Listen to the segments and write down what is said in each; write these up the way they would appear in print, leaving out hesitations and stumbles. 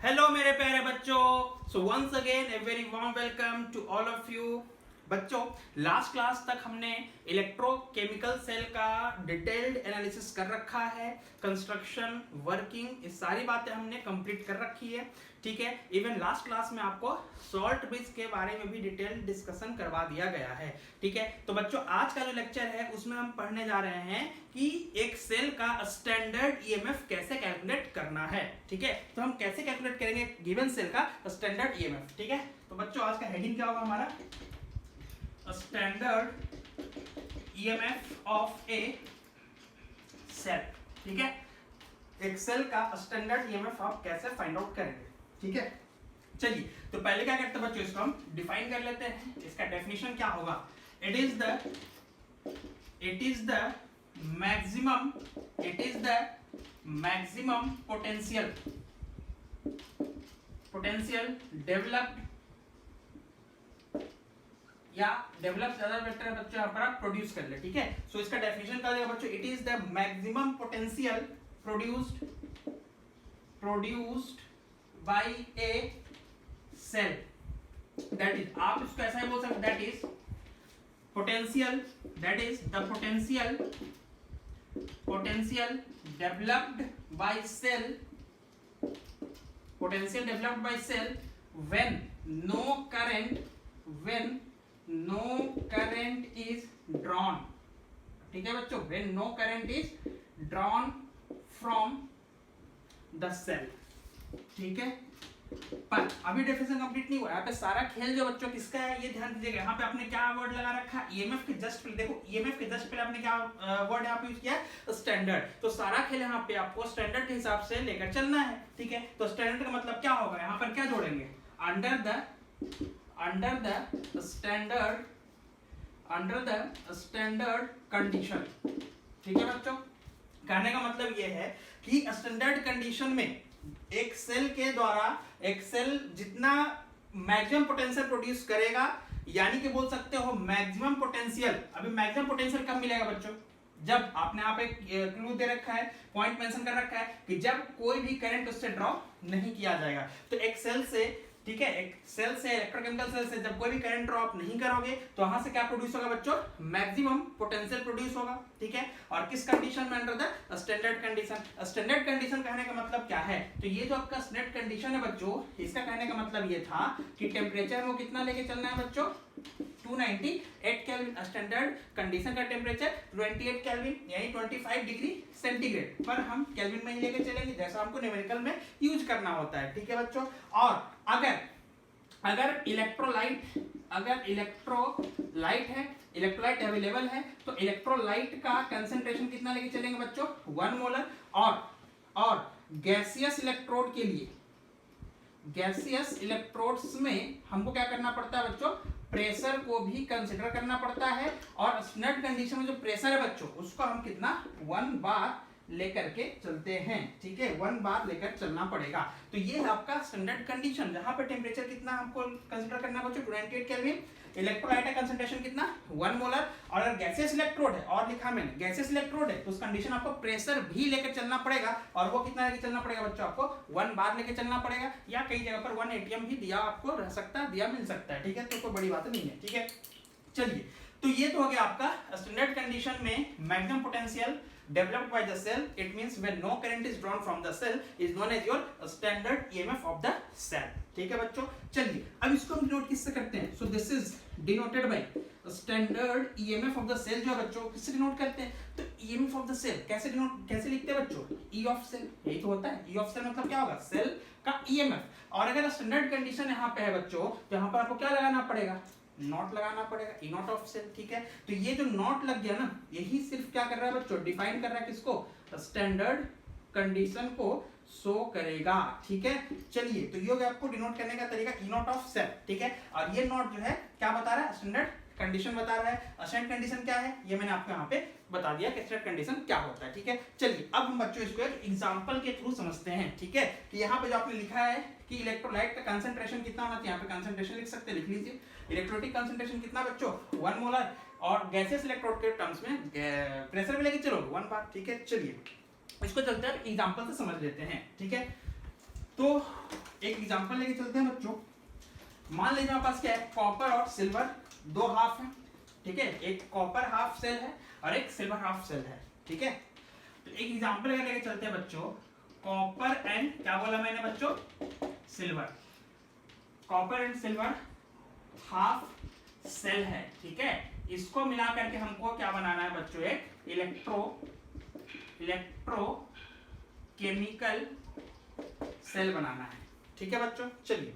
Hello मेरे प्यारे बच्चों, so once again a very warm welcome to all of you. बच्चों, लास्ट क्लास तक हमने इलेक्ट्रोकेमिकल सेल का डिटेल्ड एनालिसिस कर रखा है। कंस्ट्रक्शन, वर्किंग, ये सारी बातें हमने कंप्लीट कर रखी है। ठीक है, इवन लास्ट क्लास में आपको सॉल्ट ब्रिज के बारे में भी डिटेल्ड डिस्कशन करवा दिया गया है। ठीक है, तो बच्चों आज का जो लेक्चर है उसमें हम पढ़ने जा रहे हैं कि एक सेल का स्टैंडर्ड ईएमएफ कैसे कैलकुलेट करना है। ठीक है, तो हम कैसे कैलकुलेट करेंगे गिवन सेल का स्टैंडर्ड ईएमएफ। ठीक है, तो बच्चों आज का हेडिंग क्या होगा हमारा? Standard EMF of a cell. ठीक है, एक सेल का स्टैंडर्ड ईएमएफ आप कैसे फाइंड आउट करेंगे। ठीक है, चलिए तो पहले क्या करते हैं बच्चों, इसको हम डिफाइन कर लेते हैं। इसका डेफिनेशन क्या होगा? It is the maximum potential developed, या डेवलप ज्यादा बेटर है बच्चों, यहाँ पर आप प्रोड्यूस कर ले। ठीक है, सो इसका डेफिनेशन क्या देगा बच्चों? It is the maximum potential produced by a cell. That is, आप इसको ऐसा ही बोल सकते, that is the potential developed by cell when no current is drawn। ठीक है बच्चों, when no current is drawn from the cell। ठीक है, पर अभी डेफिनेशन कंप्लीट नहीं हुआ। यहाँ पे सारा खेल जो बच्चों किसका है ये ध्यान दीजिएगा। यहाँ पे आपने क्या वर्ड लगा रखा है? ईएमएफ के जस्ट पहले देखो, ईएमएफ के जस्ट पहले आपने क्या वर्ड यहाँ पे यूज किया? स्टैंडर्ड। तो सारा खेल यहाँ पे आपको स्टैंडर्ड के हिसाब से लेकर चलना है। ठीक है, तो स्टैंडर्ड का मतलब क्या होगा? यहाँ पर क्या जोड़ेंगे? Under the standard condition. ठीक है बच्चों, कहने का मतलब ये है कि स्टैंडर्ड कंडीशन में एक सेल के द्वारा एक सेल जितना मैक्सिमम पोटेंशियल प्रोड्यूस करेगा, यानी कि बोल सकते हो मैक्सिमम पोटेंशियल। अभी मैक्सिमम पोटेंशियल कब मिलेगा बच्चों? जब आपने आप एक क्लू दे रखा है, पॉइंट मेंशन कर रखा है कि जब कोई भी करंट उससे ड्रॉ नहीं किया जाएगा। तो एक सेल से, ठीक है, एक सेल से, इलेक्ट्रोकेमिकल सेल से जब कोई भी करंट ड्रॉप नहीं करोगे तो वहां से क्या प्रोड्यूस होगा बच्चों? मैक्सिमम पोटेंशियल प्रोड्यूस होगा। ठीक है, और किस कंडीशन में? Under the standard condition. Standard condition कहने का मतलब क्या है? तो ये जो आपका स्टैंडर्ड कंडीशन है बच्चों, इसका कहने का मतलब ये था कि टेम्परेचर में कितना लेके चलना है बच्चों? 298 केल्विन। स्टैंडर्ड कंडीशन का टेम्परेचर 28 केल्विन यानी 25 डिग्री सेंटीग्रेड, पर हम केल्विन में ही लेके चलेंगे जैसा हमको न्यूमेरिकल में यूज करना होता है। ठीक है बच्चों, और अगर इलेक्ट्रोलाइट अवेलेबल है तो इलेक्ट्रोलाइट का कंसंट्रेशन कितना लेके चलेंगे बच्चों? 1 मोलर। और गैसियस इलेक्ट्रोड के लिए, गैसियस इलेक्ट्रोड्स में हमको क्या करना पड़ता है बच्चों? प्रेशर को भी कंसीडर करना पड़ता है। और स्टैंडर्ड कंडीशन में जो प्रेशर है बच्चों, उसको हम कितना? 1 बार लेकर के चलते हैं। ठीक है, 1 बार लेकर चलना पड़ेगा। तो ये है आपका स्टैंडर्ड कंडीशन, जहां पे टेम्परेचर कितना हमको कंसीडर करना है बच्चों? 28 केल्विन। इलेक्ट्रोलाइट का कंसंट्रेशन कितना? 1 मोलर। और अगर गैसियस इलेक्ट्रोड है, और लिखा मैंने गैसियस इलेक्ट्रोड है, तो उस कंडीशन आपको प्रेशर भी लेकर चलना पड़ेगा। और वो कितना लेकर चलना पड़ेगा बच्चों? आपको 1 बार लेकर चलना पड़ेगा, या कई जगह पर 1 atm भी दिया आपको रह सकता है, दिया मिल सकता है। ठीक है, तो कोई बड़ी बात नहीं है। ठीक है, चलिए, तो ये तो हो गया आपका स्टैंडर्ड कंडीशन में maximum potential developed by the cell। It means when no current is drawn from the cell is known as your standard EMF of the cell। ठीक है बच्चों, चलिए अब इसको हम डिनोट किससे करते हैं? So this is denoted by standard EMF of the cell। जो है बच्चों किससे डिनोट करते हैं? तो EMF of the cell कैसे लिखते हैं बच्चों? E of cell, यही तो होता है। E of cell मतलब क्या होगा? सेल का EMF। और अगर स्टैंडर्ड कंडीशन यहाँ पे है बच्चों, तो यहाँ पर आपको क्या लगाना पड़ेगा? नॉट लगाना पड़ेगा, ई नॉट ऑफ सेल। ठीक है, तो ये जो नॉट लग गया ना, यही सिर्फ क्या कर रहा है बच्चों? डिफाइन कर रहा है किसको? स्टैंडर्ड कंडीशन को शो करेगा। ठीक है, चलिए, तो ये हो गया आपको डिनोट करने का तरीका, ई नॉट ऑफ सेल। ठीक है, और ये नॉट जो है क्या बता रहा है? स्टैंडर्ड कंडीशन बता रहा है। स्टैंडर्ड कंडीशन क्या है ये मैंने आपको यहाँ पे बता दिया कि स्टैंडर्ड कंडीशन क्या होता है। ठीक है, चलिए अब हम बच्चों इसको एक एग्जांपल के थ्रू समझते हैं। ठीक है, कि यहाँ पे जो आपने लिखा है कि इलेक्ट्रोलाइट का कंसंट्रेशन कितना होना चाहिए, यहाँ पे कंसंट्रेशन लिख सकते हैं, लिख लीजिए। इलेक्ट्रोलिटिक कंसंट्रेशन कितना बच्चों? 1 मोलर। और गैसियस इलेक्ट्रोड के टर्म्स में प्रेशर भी लेके चलो 1 बार। ठीक है, चलिए इसको चलते हैं एग्जांपल से समझ लेते हैं। ठीक है, तो एक एग्जांपल लेके चलते हैं बच्चों। मान लीजिए हमारे पास क्या है, कॉपर और सिल्वर दो हाफ है, ठीक है, एक कॉपर हाफ सेल है और एक सिल्वर हाफ सेल है, ठीक है। तो एक एग्जांपल लेके चलते हैं बच्चों, कॉपर एंड क्या बोला मैंने बच्चों, silver, copper and silver half cell है, ठीक है। इसको मिला करके हमको क्या बनाना है बच्चों, एक इलेक्ट्रोकेमिकल सेल बनाना है, ठीक है बच्चों। चलिए,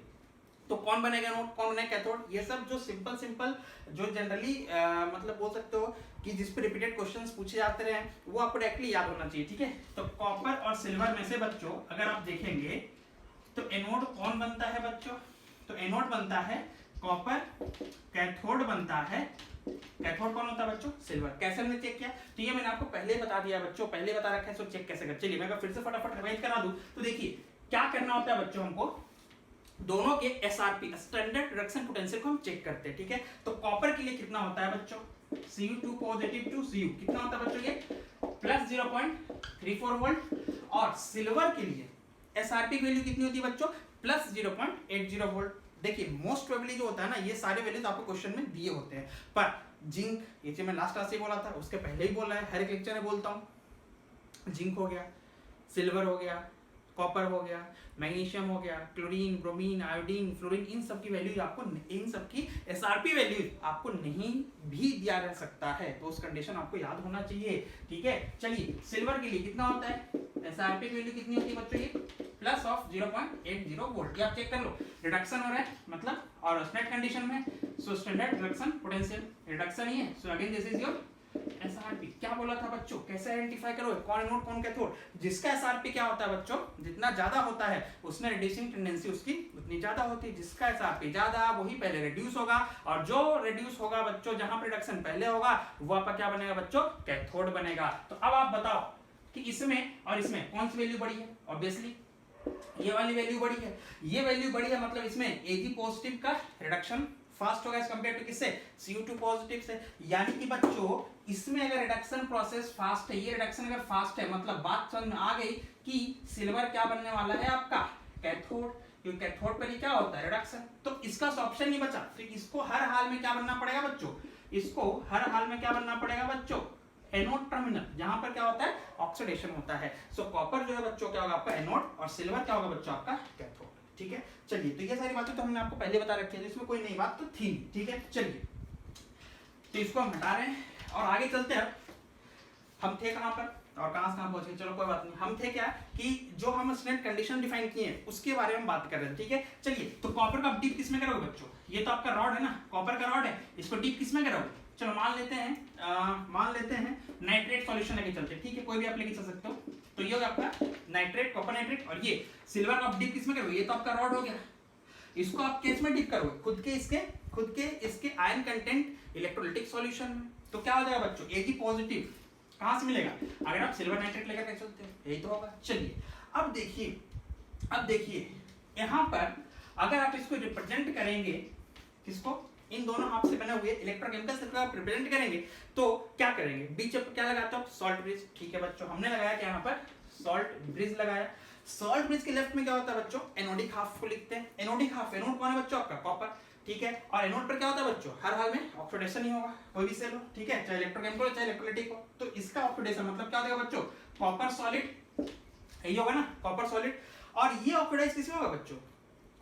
तो कौन बनेगा एनोड, कौन बनेगा कैथोड, ये सब जो सिंपल जो जनरली मतलब बोल सकते हो कि जिस पे रिपीटेड क्वेश्चंस पूछे जाते रहे वो आपको डायरेक्टली याद होना चाहिए, ठीक है। तो कॉपर और सिल्वर में से बच्चों अगर आप देखेंगे तो एनोड कौन बनता है बच्चों, तो एनोड बनता है कॉपर, कैथोड बनता है, कैथोड कौन होता है बच्चों, सिल्वर। कैसे हमने चेक किया, तो ये मैंने आपको पहले बता दिया बच्चों, पहले बता रखा है, सो चेक कैसे कर। चलिए मैं फिर से फटाफट रिवाइज करा दूं, तो देखिए क्या करना होता है बच्चों, हमको दोनों के एसआरपी स्टैंडर्ड रिडक्शन पोटेंशियल को हम चेक करते हैं, ठीक है। तो कॉपर के लिए कितना होता है बच्चों, Cu2 पॉजिटिव टू Cu कितना होता है बच्चों, ये प्लस 0.34 वोल्ट, और सिल्वर के लिए एसआरपी की वैल्यू कितनी होती है बच्चों, प्लस 0.80 वोल्ट। देखिए मोस्ट प्रोबेबली जो होता है ना, ये सारे वैल्यूज आपको क्वेश्चन में दिए होते हैं, पर जिंक, ये चीज मैं लास्ट क्लास से बोला था, उसके पहले ही बोला है, हर एक लेक्चर में बोलता हूँ। जिंक हो गया, सिल्वर हो गया, कॉपर हो गया, मैग्नीशियम हो गया, क्लोरीन, ब्रोमीन, आयोडीन, फ्लोरीन, इन सब की वैल्यू आपको, इन सब की एसआरपी वैल्यू आपको नहीं भी दिया जा सकता है, तो उस कंडीशन आपको याद होना चाहिए, ठीक है। चलिए सिल्वर के लिए कितना होता है, एसआरपी की वैल्यू कितनी होती है बच्चों, ये प्लस ऑफ 0.80 वोल्ट। ये आप चेक कर लो, रिडक्शन हो रहा है मतलब, और स्टैंडर्ड कंडीशन में, so standard reduction potential reduction ही है, so again this is your SRP. क्या बोला था बच्चों, कैसे आइडेंटिफाई करो कौन एनोड कौन कैथोड, जिसका एसआरपी क्या होता है बच्चों, जितना ज्यादा होता है उसमें रिड्यूसिंग टेंडेंसी उसकी उतनी ज्यादा होती है, जिसका एसआरपी ज्यादा वही पहले रिड्यूस होगा, और जो रिड्यूस होगा बच्चों, जहां पर रिडक्शन पहले होगा वो आपका क्या बनेगा बच्चों, कैथोड बनेगा। तो अब आप बताओ कि इसमें और इसमें कौन सी वैल्यू बड़ी है, ऑब्वियसली ये वाली वैल्यू बड़ी है, ये वैल्यू बड़ी है, मतलब इसमें Ag पॉजिटिव का रिडक्शन फास्ट होगा एज कंपेयर टू किससे, Cu2 पॉजिटिव से। यानी कि बच्चों इसमें अगर रिडक्शन प्रोसेस फास्ट है, ये रिडक्शन अगर फास्ट है, मतलब बात समझ में आ गई कि सिल्वर क्या बनने वाला है आपका, कैथोड, क्योंकि कैथोड पर ही क्या होता है, रिडक्शन। तो इसका ऑप्शन नहीं बचा, तो इसको हर हाल में क्या बनना पड़ेगा बच्चों, इसको हर हाल में क्या बनना पड़ेगा बच्चों, एनोड टर्मिनल, जहां पर क्या होता है, ऑक्सीडेशन होता है। सो कॉपर जो है बच्चों क्या होगा आपका एनोड, और सिल्वर क्या होगा बच्चों आपका कैथोड, ठीक है। चलिए, तो ये सारी बातें तो हमने आपको पहले बता रखी है, इसमें कोई नई बात तो थी नहीं, ठीक है। चलिए, तो इसको हम हटा रहे हैं और आगे चलते हैं। हम थे कहां पर और कहां पहुंचे, चलो कोई बात नहीं। हम थे क्या कि जो हम स्टैंडर्ड कंडीशन डिफाइन किए हैं उसके बारे में बात कर रहे हैं, ठीक है। चलिए, तो कॉपर का डीप किस में करोगे बच्चों, ये तो आपका रॉड है ना, कॉपर का रॉड है, इसको डीप किस में करोगे, चलो मान लेते हैं नाइट्रेट सॉल्यूशन लेके चलते हैं, ठीक है, कोई भी आप लेके चल सकते हो। तो ये होगा आपका नाइट्रेट, कॉपर नाइट्रेट, और ये सिल्वर का डीप किस में करोगे, ये तो आपका रॉड हो गया, इसको आप किस में डीप करोगे, खुद के इसके आयन कंटेंट इलेक्ट्रोलाइटिक सॉल्यूशन में। तो क्या हो जाएगा बच्चों, Ag पॉजिटिव कहां से मिलेगा, अगर आप सिल्वर नाइट्रेट लेकर के चलते हो, यही तो होगा। चलिए अब देखिए यहां पर अगर आप इसको रिप्रेजेंट करेंगे, किसको, इन दोनों हाथ से बने हुए इलेक्ट्रोकेमिकल सर्किट को रिप्रेजेंट करेंगे, तो क्या करेंगे, बीच में क्या लगाते हो, सॉल्ट ब्रिज, ठीक है बच्चों। हमने लगाया क्या यहाँ पर, सॉल्ट ब्रिज लगाया। सॉल्ट ब्रिज के लेफ्ट में क्या होता है बच्चों, एनोडिक हाफ को लिखते हैं, एनोडिक हाफ, एनोड कौन है बच्चों आपका, कॉपर, ठीक है। और एनोड पर क्या होता है बच्चों, हर हाल में ऑक्सीडेशन ही होगा, कोई भी सेल हो, ठीक है, चाहे इलेक्ट्रोकेमिकल हो चाहे इलेक्ट्रोलाइटिक हो। तो इसका ऑक्सीडेशन मतलब क्या होगा बच्चों, कॉपर सॉलिड, यही होगा ना, कॉपर सॉलिड। और ये ऑक्सीडाइज किसमें होगा बच्चों,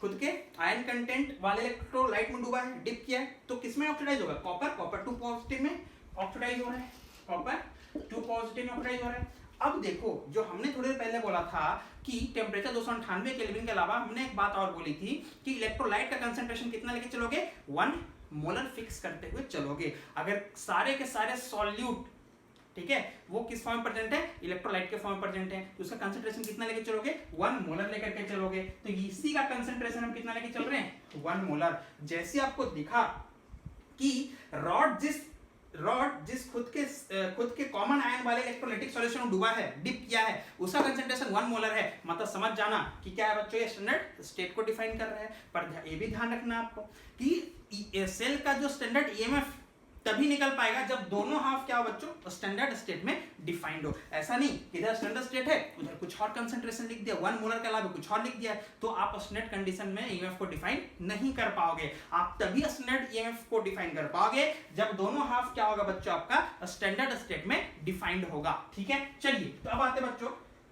खुद के आयन कंटेंट वाले इलेक्ट्रोलाइट में डूबा है, डिप किया है, तो किसमें ऑक्सीडाइज होगा, कॉपर 2 पॉजिटिव में ऑक्सीडाइज हो रहा है, कॉपर 2 पॉजिटिव में ऑक्सीडाइज हो रहा है। अब देखो, जो हमने थोड़ी देर पहले बोला था कि टेम्परेचर 298 केल्विन के अलावा हमने एक बात और बोली थी कि इलेक्ट्रोलाइट का कंसंट्रेशन कितना लेके चलोगे, 1 मोलर फिक्स करते हुए चलोगे। अगर सारे के सारे सॉल्यूट, ठीक है, वो किस फॉर्म में प्रेजेंट है, इलेक्ट्रोलाइट के फॉर्म में प्रेजेंट है, तो उसका कंसंट्रेशन कितना लेके चलोगे, 1 मोलर लेकर के चलोगे। तो इसी का कंसंट्रेशन हम कितना लेके चल रहे हैं, 1 मोलर। जैसे आपको दिखा कि रॉड जिस खुद के कॉमन आयन वाले इलेक्ट्रोलाइटिक सॉल्यूशन में डूबा है, डिप किया है, उसका कंसंट्रेशन 1 मोलर है, मतलब समझ जाना कि क्या है बच्चों, ये स्टैंडर्ड स्टेट को डिफाइन कर रहा है। पर ये भी ध्यान रखना आपको कि सेल का जो स्टैंडर्ड ईएमएफ तभी निकल पाएगा जब दोनों हाफ क्या हो बच्चों, स्टैंडर्ड स्टेट में डिफाइंड हो। ऐसा नहीं इधर स्टैंडर्ड स्टेट है उधर कुछ और कंसंट्रेशन लिख दिया, 1 मोलर के अलावा कुछ और लिख दिया, तो आप स्टैंडर्ड कंडीशन में ईएमएफ को डिफाइन नहीं कर पाओगे। आप तभी स्टैंडर्ड ईएमएफ को डिफाइन कर पाओगे जब दोनों हाफ क्या होगा बच्चों, आपका स्टैंडर्ड स्टेट में डिफाइंड होगा। ठीक है, चलिए तो अब आते हैं बच्चों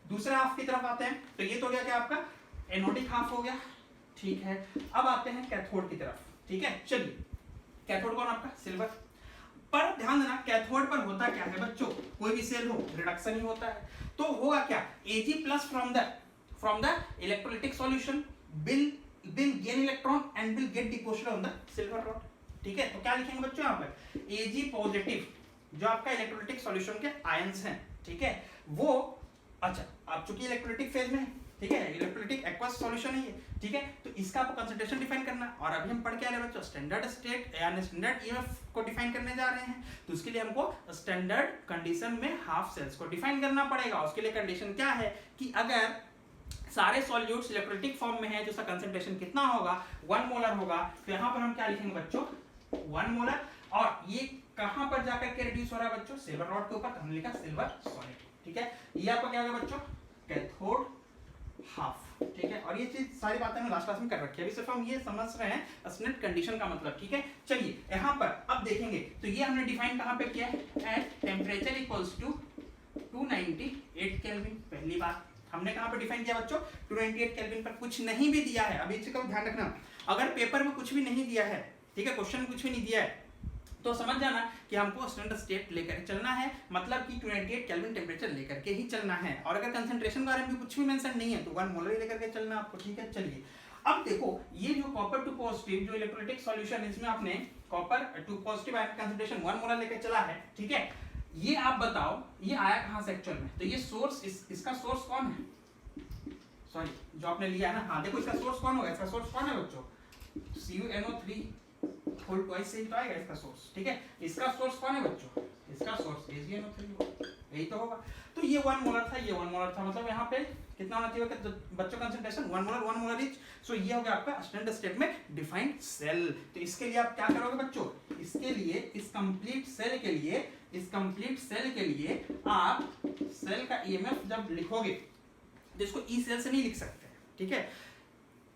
दूसरे हाफ की तरफ आते हैं। तो ये तो हो गया क्या आपका एनोडिक हाफ हो गया। ठीक है, अब आते हैं कैथोड की तरफ। ठीक है, चलिए कैथोड कौन आपका सिल्वर। पर ध्यान देना कैथोड पर होता क्या है बच्चों, कोई भी सेल हो रिडक्शन ही होता है। तो होगा क्या, Ag plus from the electrolytic solution will gain electron and will get deposited on the silver rod। ठीक है, तो क्या लिखेंगे बच्चों यहाँ पर Ag पॉजिटिव जो आपका इलेक्ट्रोलाइटिक सॉल्यूशन के आयंस हैं। ठीक है, वो अच्छा आप चूंकि इलेक्ट्रोलाइटिक फेज में है, ठीक है, इलेक्ट्रोलाइटिक एक्वस सॉल्यूशन है ये। ठीक है, तो इसका आपको कंसंट्रेशन डिफाइन करना, और अभी हम पढ़ के आ रहे हैं बच्चों स्टैंडर्ड स्टेट यानी स्टैंडर्ड ईएमएफ को डिफाइन करने जा रहे हैं। तो उसके लिए हमको स्टैंडर्ड कंडीशन में हाफ सेल्स को डिफाइन करना पड़ेगा। उसके लिए कंडीशन क्या है कि अगर सारे सॉल्यूट्स इलेक्ट्रोलाइटिक फॉर्म में है तो उसका कंसंट्रेशन कितना होगा, 1 मोलर होगा। तो यहाँ पर हम क्या लिखेंगे बच्चों 1 मोलर, और ये कहां पर जाकर के रिड्यूस हो रहा है बच्चों, सिल्वर रॉड के ऊपर, तो हमने लिखा सिल्वर सॉलिड। ठीक है, ये आपका क्या होगा बच्चों कैथोड हाफ। ठीक है, और ये चीज सारी बातें हम लास्ट क्लास में कर रखी है, अभी सिर्फ हम ये समझ रहे हैं स्टैंडर्ड कंडीशन का मतलब। ठीक है, चलिए यहाँ पर अब देखेंगे तो ये हमने डिफाइन कहां पे किया है, at temperature equals to 298 kelvin. पहली बात हमने कहां पे डिफाइन किया बच्चों 298 केल्विन पर। कुछ नहीं भी दिया है, अभी इसका ध्यान रखना, अगर पेपर में कुछ भी नहीं दिया है, ठीक है, क्वेश्चन में कुछ भी नहीं दिया है, तो समझ जाना कि हमको स्टैंडर्ड स्टेट लेकर चलना है, मतलब कि 298 केल्विन टेम्परेचर लेकर के ही चलना है। और अगर कंसंट्रेशन के बारे में कुछ भी मेंशन नहीं है तो 1 मोलर ही लेकर के चलना आपको। ठीक है, चलिए अब देखो ये जो कॉपर टू पॉजिटिव जो इलेक्ट्रोलाइटिक सॉल्यूशन है, इसमें आपने copper two positive ion concentration 1 molar लेकर चला है। ठीक है, ये आप बताओ ये आया कहां से एक्चुअल में, तो ये सोर्स इसका सोर्स कौन है, सॉरी जो आपने लिया है ना, हाँ देखो इसका सोर्स कौन होगा, इसका सोर्स कौन है बच्चों CuNO3 होल ट्वाइस से ही तो आएगा इसका सोर्स। ठीक है, इसका सोर्स कौन है बच्चों, इसका सोर्स AgNO3 यही तो होगा। तो ये 1 मोलर था, ये 1 मोलर था, मतलब यहाँ पे कितना होना चाहिए बच्चों कंसंट्रेशन 1 मोलर इच। सो ये हो गया आपका स्टैंडर्ड स्टेट में डिफाइंड सेल। तो इसके लिए आप क्या करोगे बच्चों, इसके लिए इस कंप्लीट सेल के लिए आप सेल का ईएमएफ जब लिखोगे तो इसको ई सेल से नहीं लिख सकते। ठीक है,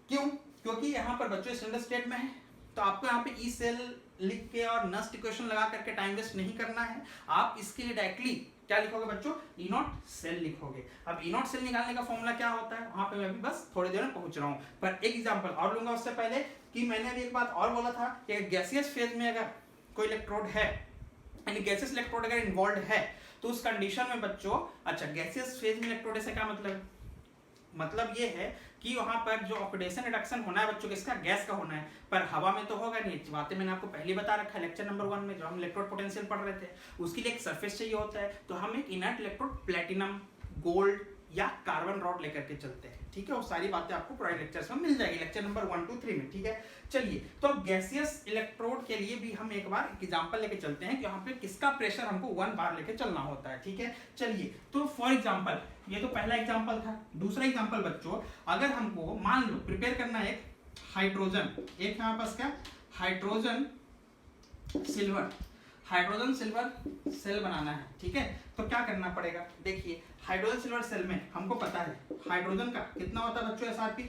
क्यों, क्योंकि यहाँ पर बच्चों स्टैंडर्ड स्टेट में है, तो आपको यहाँ पे ई सेल लिख के और नस्ट इक्वेशन लगा करके टाइम वेस्ट नहीं करना है। आप इसके लिए डायरेक्टली क्या लिखोगे बच्चों ई नॉट सेल लिखोगे। अब ई नॉट सेल निकालने का फॉर्मूला क्या होता है, वहां पे मैं भी बस थोड़ी देर में पहुंच रहा हूँ। पर एक एग्जांपल और लूंगा उससे पहले कि मैंने अभी एक बात और बोला था कि गैसियस फेज में अगर कोई इलेक्ट्रोड है यानी गैसियस इलेक्ट्रोड अगर इन्वॉल्व है तो उस कंडीशन में बच्चों, अच्छा गैसियस फेज में इलेक्ट्रोड से क्या मतलब ये है कि वहां पर जो ऑक्सीडेशन रिडक्शन होना है बच्चों किसका, गैस का होना है, पर हवा में तो होगा नहीं। बातें मैंने आपको पहले बता रखा है लेक्चर नंबर 1 में जब हम इलेक्ट्रोड पोटेंशियल पढ़ रहे थे। उसके लिए एक सरफेस चाहिए होता है, तो हम एक इनर्ट इलेक्ट्रोड प्लेटिनम गोल्ड या कार्बन रॉड लेकर के चलते हैं। ठीक है, वो सारी बातें आपको पूरे लेक्चर्स में मिल जाएगी, लेक्चर नंबर 1 2 3 में। ठीक है, चलिए तो अब गैसियस इलेक्ट्रोड के लिए भी हम एक बार एग्जांपल लेके चलते हैं कि यहाँ पे किसका प्रेशर हमको 1 बार लेके चलना होता है। ठीक है, चलिए तो फॉर एग्जांपल ये तो पहला एग्जांपल था। दूसरा एग्जांपल बच्चों, अगर हमको मान लो प्रिपेयर करना है एक हाइड्रोजन, एक यहाँ पास क्या हाइड्रोजन सिल्वर सेल बनाना है। ठीक है, तो क्या करना पड़ेगा, देखिए हाइड्रोजन सिल्वर सेल में हमको पता है हाइड्रोजन का कितना होता है बच्चों SRP,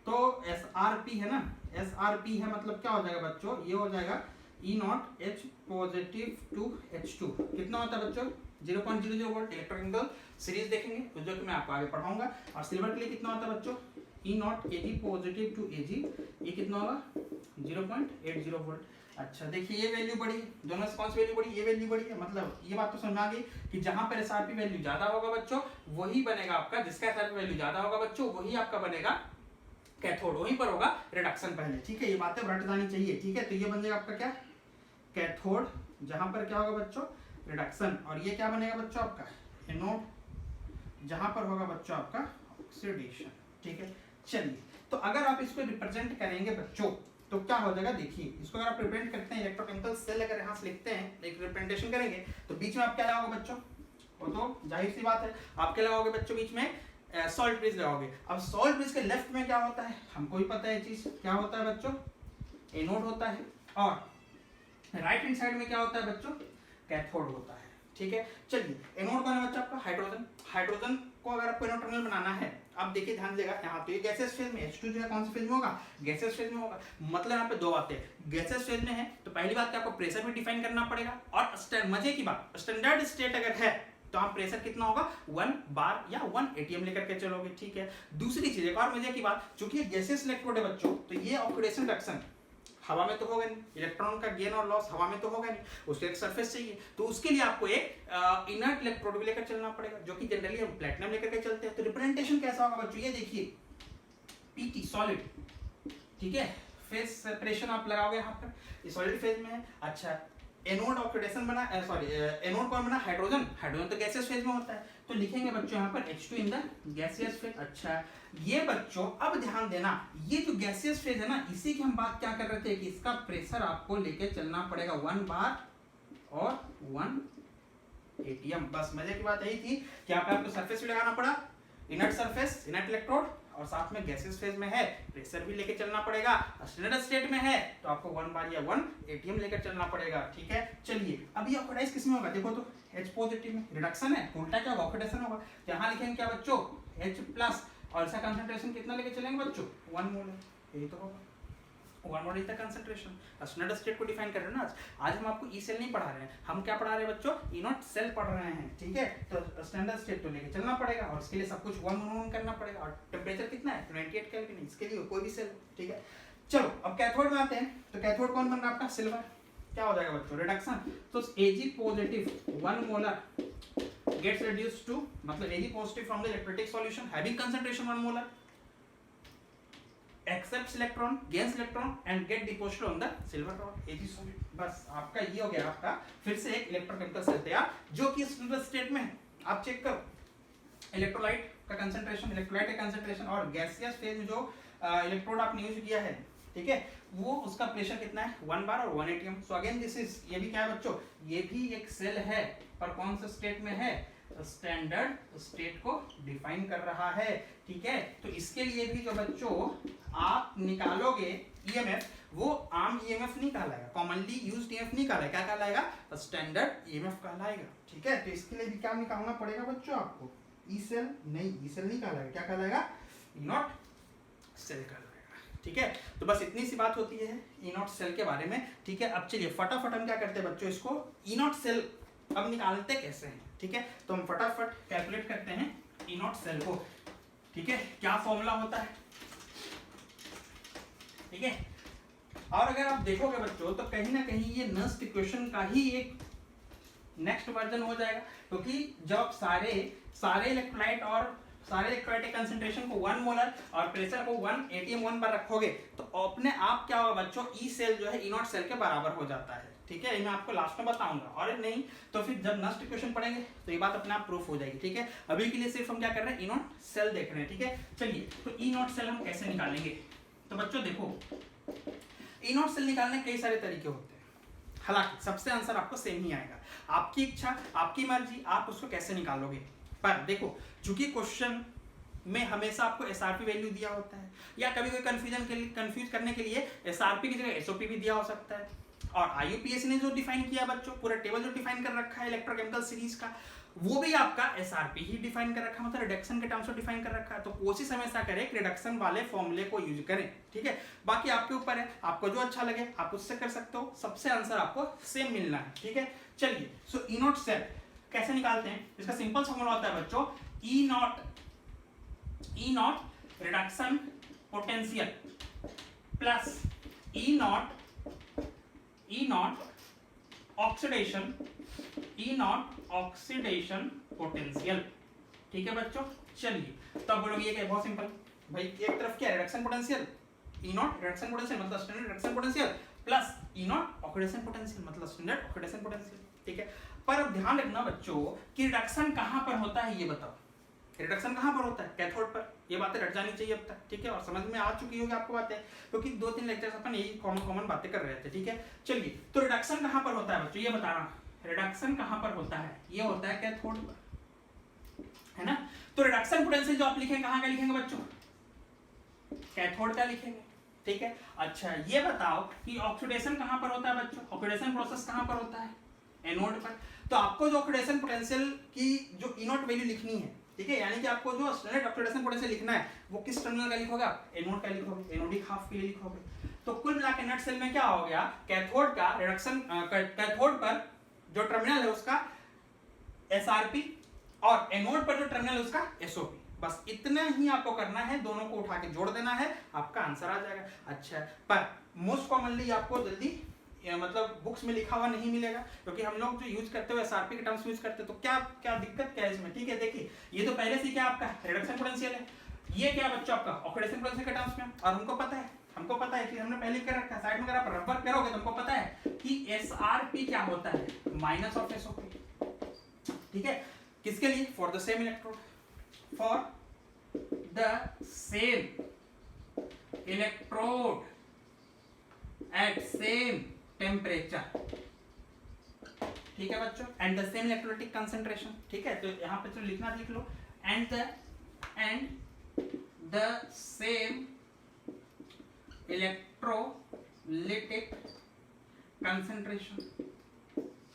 तो SRP है ना, SRP है मतलब क्या हो जाएगा बच्चों, ये हो जाएगा E0H पॉजिटिव टू H2 कितना होता है बच्चों 0.00 वोल्ट। इलेक्ट्रोकेमिकल सीरीज देखेंगे तो जो कि मैं आपको आगे पढ़ाऊंगा। और सिल्वर के लिए कितना होता है बच्चों E0 Ag positive to Ag, ये कितना होगा 0.80 वोल्ट। अच्छा देखिए ये वैल्यू बढ़ी, दोनों से कौन सी वैल्यू बढ़ी, ये वैल्यू बढ़ी है, मतलब ये बात तो समझ आ गई कि जहां पर SRP वैल्यू ज्यादा होगा बच्चों वही बनेगा आपका, जिसका SRP वैल्यू ज्यादा होगा बच्चों वही आपका बनेगा कैथोड, वहीं पर होगा रिडक्शन पहले। ठीक है, ये बातें रट जानी चाहिए। ठीक है, तो ये बन जाएगा आपका क्या कैथोड, जहां पर क्या होगा बच्चों रिडक्शन, और ये क्या बनेगा बच्चों आपका एनोड, जहां पर होगा बच्चों आपका ऑक्सीडेशन। ठीक है, चलिए तो अगर आप इसको रिप्रेजेंट करेंगे बच्चों तो क्या हो जाएगा, देखिए इसको अगर आप रिप्रेजेंट करते हैं इलेक्ट्रोकेमिकल सेल अगर यहाँ से लिखते हैं एक रिप्रेजेंटेशन करेंगे तो बीच में आप क्या लगाओगे बच्चों, वो तो जाहिर सी बात है आप क्या लगाओगे बच्चों बीच में सॉल्ट ब्रिज लगाओगे। अब सॉल्ट ब्रिज के लेफ्ट में क्या होता है हमको ही पता है चीज, क्या होता है बच्चों एनोड होता है, और राइट हैंड साइड में क्या होता है बच्चों, कैथोड होता है, ठीक है। चलिए एनोड कौन है बच्चा आपका, हाइड्रोजन। हाइड्रोजन को अगर आपको एनोड टर्मिनल बनाना है, अब देखिए ध्यान देगा, यहाँ तो ये गैसेस फेज में, H2 जो है कौन से फेज में होगा, गैसेस फेज में होगा। मतलब यहाँ पे दो बातें, गैसेस फेज में है तो पहली बात आपको प्रेशर भी डिफाइन करना पड़ेगा, और मजे की बात, स्टैंडर्ड स्टेट अगर है तो आप प्रेशर कितना होगा 1 बार या 1 एटीएम लेकर के चलोगे, ठीक है। दूसरी चीज एक और मजे की बात, चूंकि गैसेस इलेक्ट्रोड है बच्चों, तो ये ऑक्सीडेशन रिएक्शन हवा में तो होगा नहीं, इलेक्ट्रॉन का गेन और लॉस हवा में तो होगा नहीं, उसको एक सरफेस चाहिए, तो उसके लिए आपको एक इनर्ट इलेक्ट्रोड भी लेकर चलना पड़ेगा, जो कि जनरली हम प्लैटिनम लेकर के चलते हैं। तो रिप्रेजेंटेशन कैसा होगा बच्चों, ये देखिए पीटी सॉलिड, ठीक है, फेज सेपरेशन आप लगाओगे यहाँ पर, ये सॉलिड फेज में है। अच्छा एनोड ऑक्सीडेशन बना, सॉरी एनोड कौन बना, हाइड्रोजन। हाइड्रोजन तो गैसियस फेज में होता है, तो लिखेंगे बच्चों यहाँ पर H2 in the gaseous phase. अच्छा ये बच्चों अब ध्यान देना, ये जो गैसियस फेज है ना, इसी की हम बात क्या कर रहे थे कि इसका प्रेशर आपको लेके चलना पड़ेगा 1 बार और 1 एटीएम। बस मजे की बात यही थी कि यहाँ पे आपको सरफेस भी लगाना पड़ा, इनर्ट सरफेस, इनर्ट इलेक्ट्रोड, और साथ में गैसेस फेज में है, प्रेशर भी लेके चलना पड़ेगा। स्टैंडर्ड स्टेट में है तो आपको 1 बार या 1 एटीएम लेकर चलना पड़ेगा, ठीक है। चलिए अब ये ऑक्सीडाइज किस में होगा, देखो तो H पॉजिटिव में, रिडक्शन है, उल्टा क्या होगा, ऑक्सीडेशन होगा। तो यहाँ लिखेंगे क्या बच्चों, H प्लस, और इसका कंसंट्रेशन कितना लेके चलेंगे बच्चों 1 मोल, यही तो होगा 1 mole is the concentration. Standard state को डिफाइन कर रहे हैं ना आज हम आपको ई सेल नहीं पढ़ा रहे हैं, हम क्या पढ़ा रहे हैं बच्चों, इनॉट सेल पढ़ रहे हैं, ठीक है। तो स्टैंडर्ड स्टेट तो लेके चलना पड़ेगा, और इसके लिए सब कुछ 1 करना पड़ेगा, और टेम्परेचर कितना है 28 केल्विन, इसके लिए कोई भी सेल, ठीक है। चलो अब कैथोड में आते हैं, तो कैथोड कौन बन रहा है आपका, सिल्वर। क्या हो जाएगा बच्चों, रिडक्शन, तो Ag positive 1 molar gets reduced to, मतलब Ag positive from the electrolytic solution having concentration 1 molar accepts electron, gains electron and get deposited on the silver rod Ag solid। बस आपका ये हो गया आपका फिर से एक इलेक्ट्रोकेमिकल सेल तैयार, जो कि स्टैंडर्ड स्टेट में है। आप चेक करो इलेक्ट्रोलाइट का कंसंट्रेशन, इलेक्ट्रोलाइट का कंसंट्रेशन और गैसियस फेज में जो इलेक्ट्रोड आपने यूज किया है, ठीक है, वो उसका प्रेशर कितना है 1 बार और 1 ATM. So again this is, ये भी क्या है बच्चों, ये भी एक सेल है, पर कौन से स्टेट में है, स्टैंडर्ड स्टेट को डिफाइन कर रहा है, ठीक है। तो इसके लिए भी जो बच्चों आप निकालोगे ईएमएफ, वो आम ईएमएफ नहीं कहलाएगा, कॉमनली यूज्ड ईएमएफ नहीं कहलाएगा, क्या कहलाएगा, स्टैंडर्ड ईएमएफ कहलाएगा, ठीक है। तो इसके लिए भी क्या निकालना पड़ेगा बच्चों आपको, ई सेल नहीं, ई सेल नहीं कहलाएगा, क्या कहलाएगा, इनॉट सेल कहलाएगा, ठीक है। तो बस इतनी सी बात होती है इनॉट सेल के बारे में, ठीक है। अब चलिए फटाफट हम क्या करते हैं बच्चों, इसको इनॉट सेल अब निकालते कैसे हैं, ठीक है। तो हम फटाफट कैलकुलेट करते हैं इनॉट सेल को, ठीक है। क्या फॉर्मूला होता है, ठीक है। और अगर आप देखोगे बच्चों तो कहीं ना कहीं ये नस्ट इक्वेशन का ही एक नेक्स्ट वर्जन हो जाएगा, क्योंकि जब सारे इलेक्ट्रोलाइट और सारे इलेक्ट्रोलाइट कंसंट्रेशन को 1 मोलर और प्रेशर को 1 एटीएम 1 बार रखोगे तो अपने आप क्या होगा बच्चों, ई सेल जो है इनॉट सेल के बराबर हो जाता है, ठीक है। ये मैं आपको लास्ट में बताऊंगा, और नहीं तो फिर जब नस्ट इक्वेशन पढ़ेंगे तो ये बात अपने आप प्रूफ हो जाएगी, ठीक है। अभी के लिए सिर्फ हम क्या कर रहे हैं, इनॉट सेल देख रहे हैं, ठीक है। चलिए तो इनॉट सेल हम कैसे निकालेंगे, तो बच्चों देखो इनॉट सेल निकालने के कई सारे तरीके होते हैं, हालांकि सबसे आंसर आपको सेम ही आएगा, आपकी इच्छा आपकी मर्जी, आप उसको कैसे निकालोगे। पर देखो चूंकि क्वेश्चन में हमेशा आपको एसआरपी वैल्यू दिया होता है, या कभी कोई कंफ्यूज करने के लिए एसआरपी की जगह एसओपी भी दिया हो सकता है, और आईयूपीएसी ने जो डिफाइन किया बच्चों, पूरा टेबल जो डिफाइन कर रखा है इलेक्ट्रोकेमिकल सीरीज का, वो भी आपका एसआरपी ही डिफाइन कर रखा है, मतलब रिडक्शन के टर्म्स में डिफाइन कर रखा है। तो कोशिश हमेशा करें कि रिडक्शन वाले फॉर्मूले को यूज करें, ठीक है। बाकी आपके ऊपर है, आपको जो अच्छा लगे आप उससे कर सकते हो, सबसे आंसर आपको सेम मिलना है, ठीक है। चलिए सो इनॉट सेल कैसे निकालते हैं, इसका सिंपल फॉर्मूला होता है बच्चों, E naught reduction potential plus E naught oxidation potential, ठीक है बच्चों। चलिए तो अब बोलोगे ये क्या, बहुत सिंपल भाई, एक तरफ क्या reduction potential, E naught reduction potential मतलब standard reduction potential, plus E naught oxidation potential मतलब स्टैंडर्ड ऑक्सीडेशन पोटेंशियल, ठीक है। पर अब ध्यान रखना बच्चों कि रिडक्शन कहां पर होता है, ये बताओ रिडक्शन कहां पर होता है, कैथोड पर। ये बातें रट जानी चाहिए अब तक, ठीक है, और समझ में आ चुकी होगी आपको बातें, क्योंकि 2-3 लेक्चर्स अपन यही कॉमन बातें कर रहे थे, ठीक है। चलिए तो रिडक्शन कहां पर होता है बच्चों, ये बताना, रिडक्शन कहां पर होता है, ये होता है कैथोड पर, है ना। तो रिडक्शन पोटेंशियल जो आप लिखेंगे कहां का लिखेंगे बच्चों, कैथोड का लिखेंगे, ठीक है। अच्छा ये बताओ कि ऑक्सीडेशन कहाँ पर होता है बच्चों, ऑक्सीडेशन प्रोसेस कहाँ पर होता है, एनोड पर। तो आपको जो ऑक्सीडेशन पोटेंशियल की जो इनोट वैल्यू लिखनी है, ठीक है, यानी कि आपको जो स्टैंडर्ड ऑक्सीडेशन पोटेंशियल लिखना है वो किस टर्मिनल का लिखोगे आप, एनोड का लिखोगे, एनोडिक हाफ के लिए लिखोगे। तो कुल मिला के नेट सेल में क्या हो गया, कैथोड का रिडक्शन, कैथोड पर जो टर्मिनल है उसका एसआरपी और एनोड पर जो टर्मिनल है उसका एसओपी। बस इतना ही आपको करना है, दोनों को उठा के जोड़ देना है, आपका आंसर आ जाएगा। अच्छा पर मोस्ट कॉमनली आपको जल्दी मतलब बुक्स में लिखा हुआ नहीं मिलेगा, क्योंकि हम लोग जो यूज करते हैं एसआरपी के टर्म्स यूज करते हैं। तो क्या क्या दिक्कत क्या है इसमें, ठीक है। देखिए ये तो पहले से क्या आपका रिडक्शन पोटेंशियल है, ये क्या बच्चों आपका ऑक्सीडेशन पोटेंशियल के टर्म्स में, और हमको पता है कि हमने पहले कर रखा है, साइड में अगर आप रबर करोगे तो हमको पता है कि एसआरपी क्या होता है, माइनस ऑफ एसओपी, ठीक है। किसके लिए, for the same electrode, for the same electrode at same temperature, ठीक है बच्चों, and the same electrolytic concentration, ठीक है। तो यहाँ पे तो लिखना लिख लो, and the same electrolytic concentration,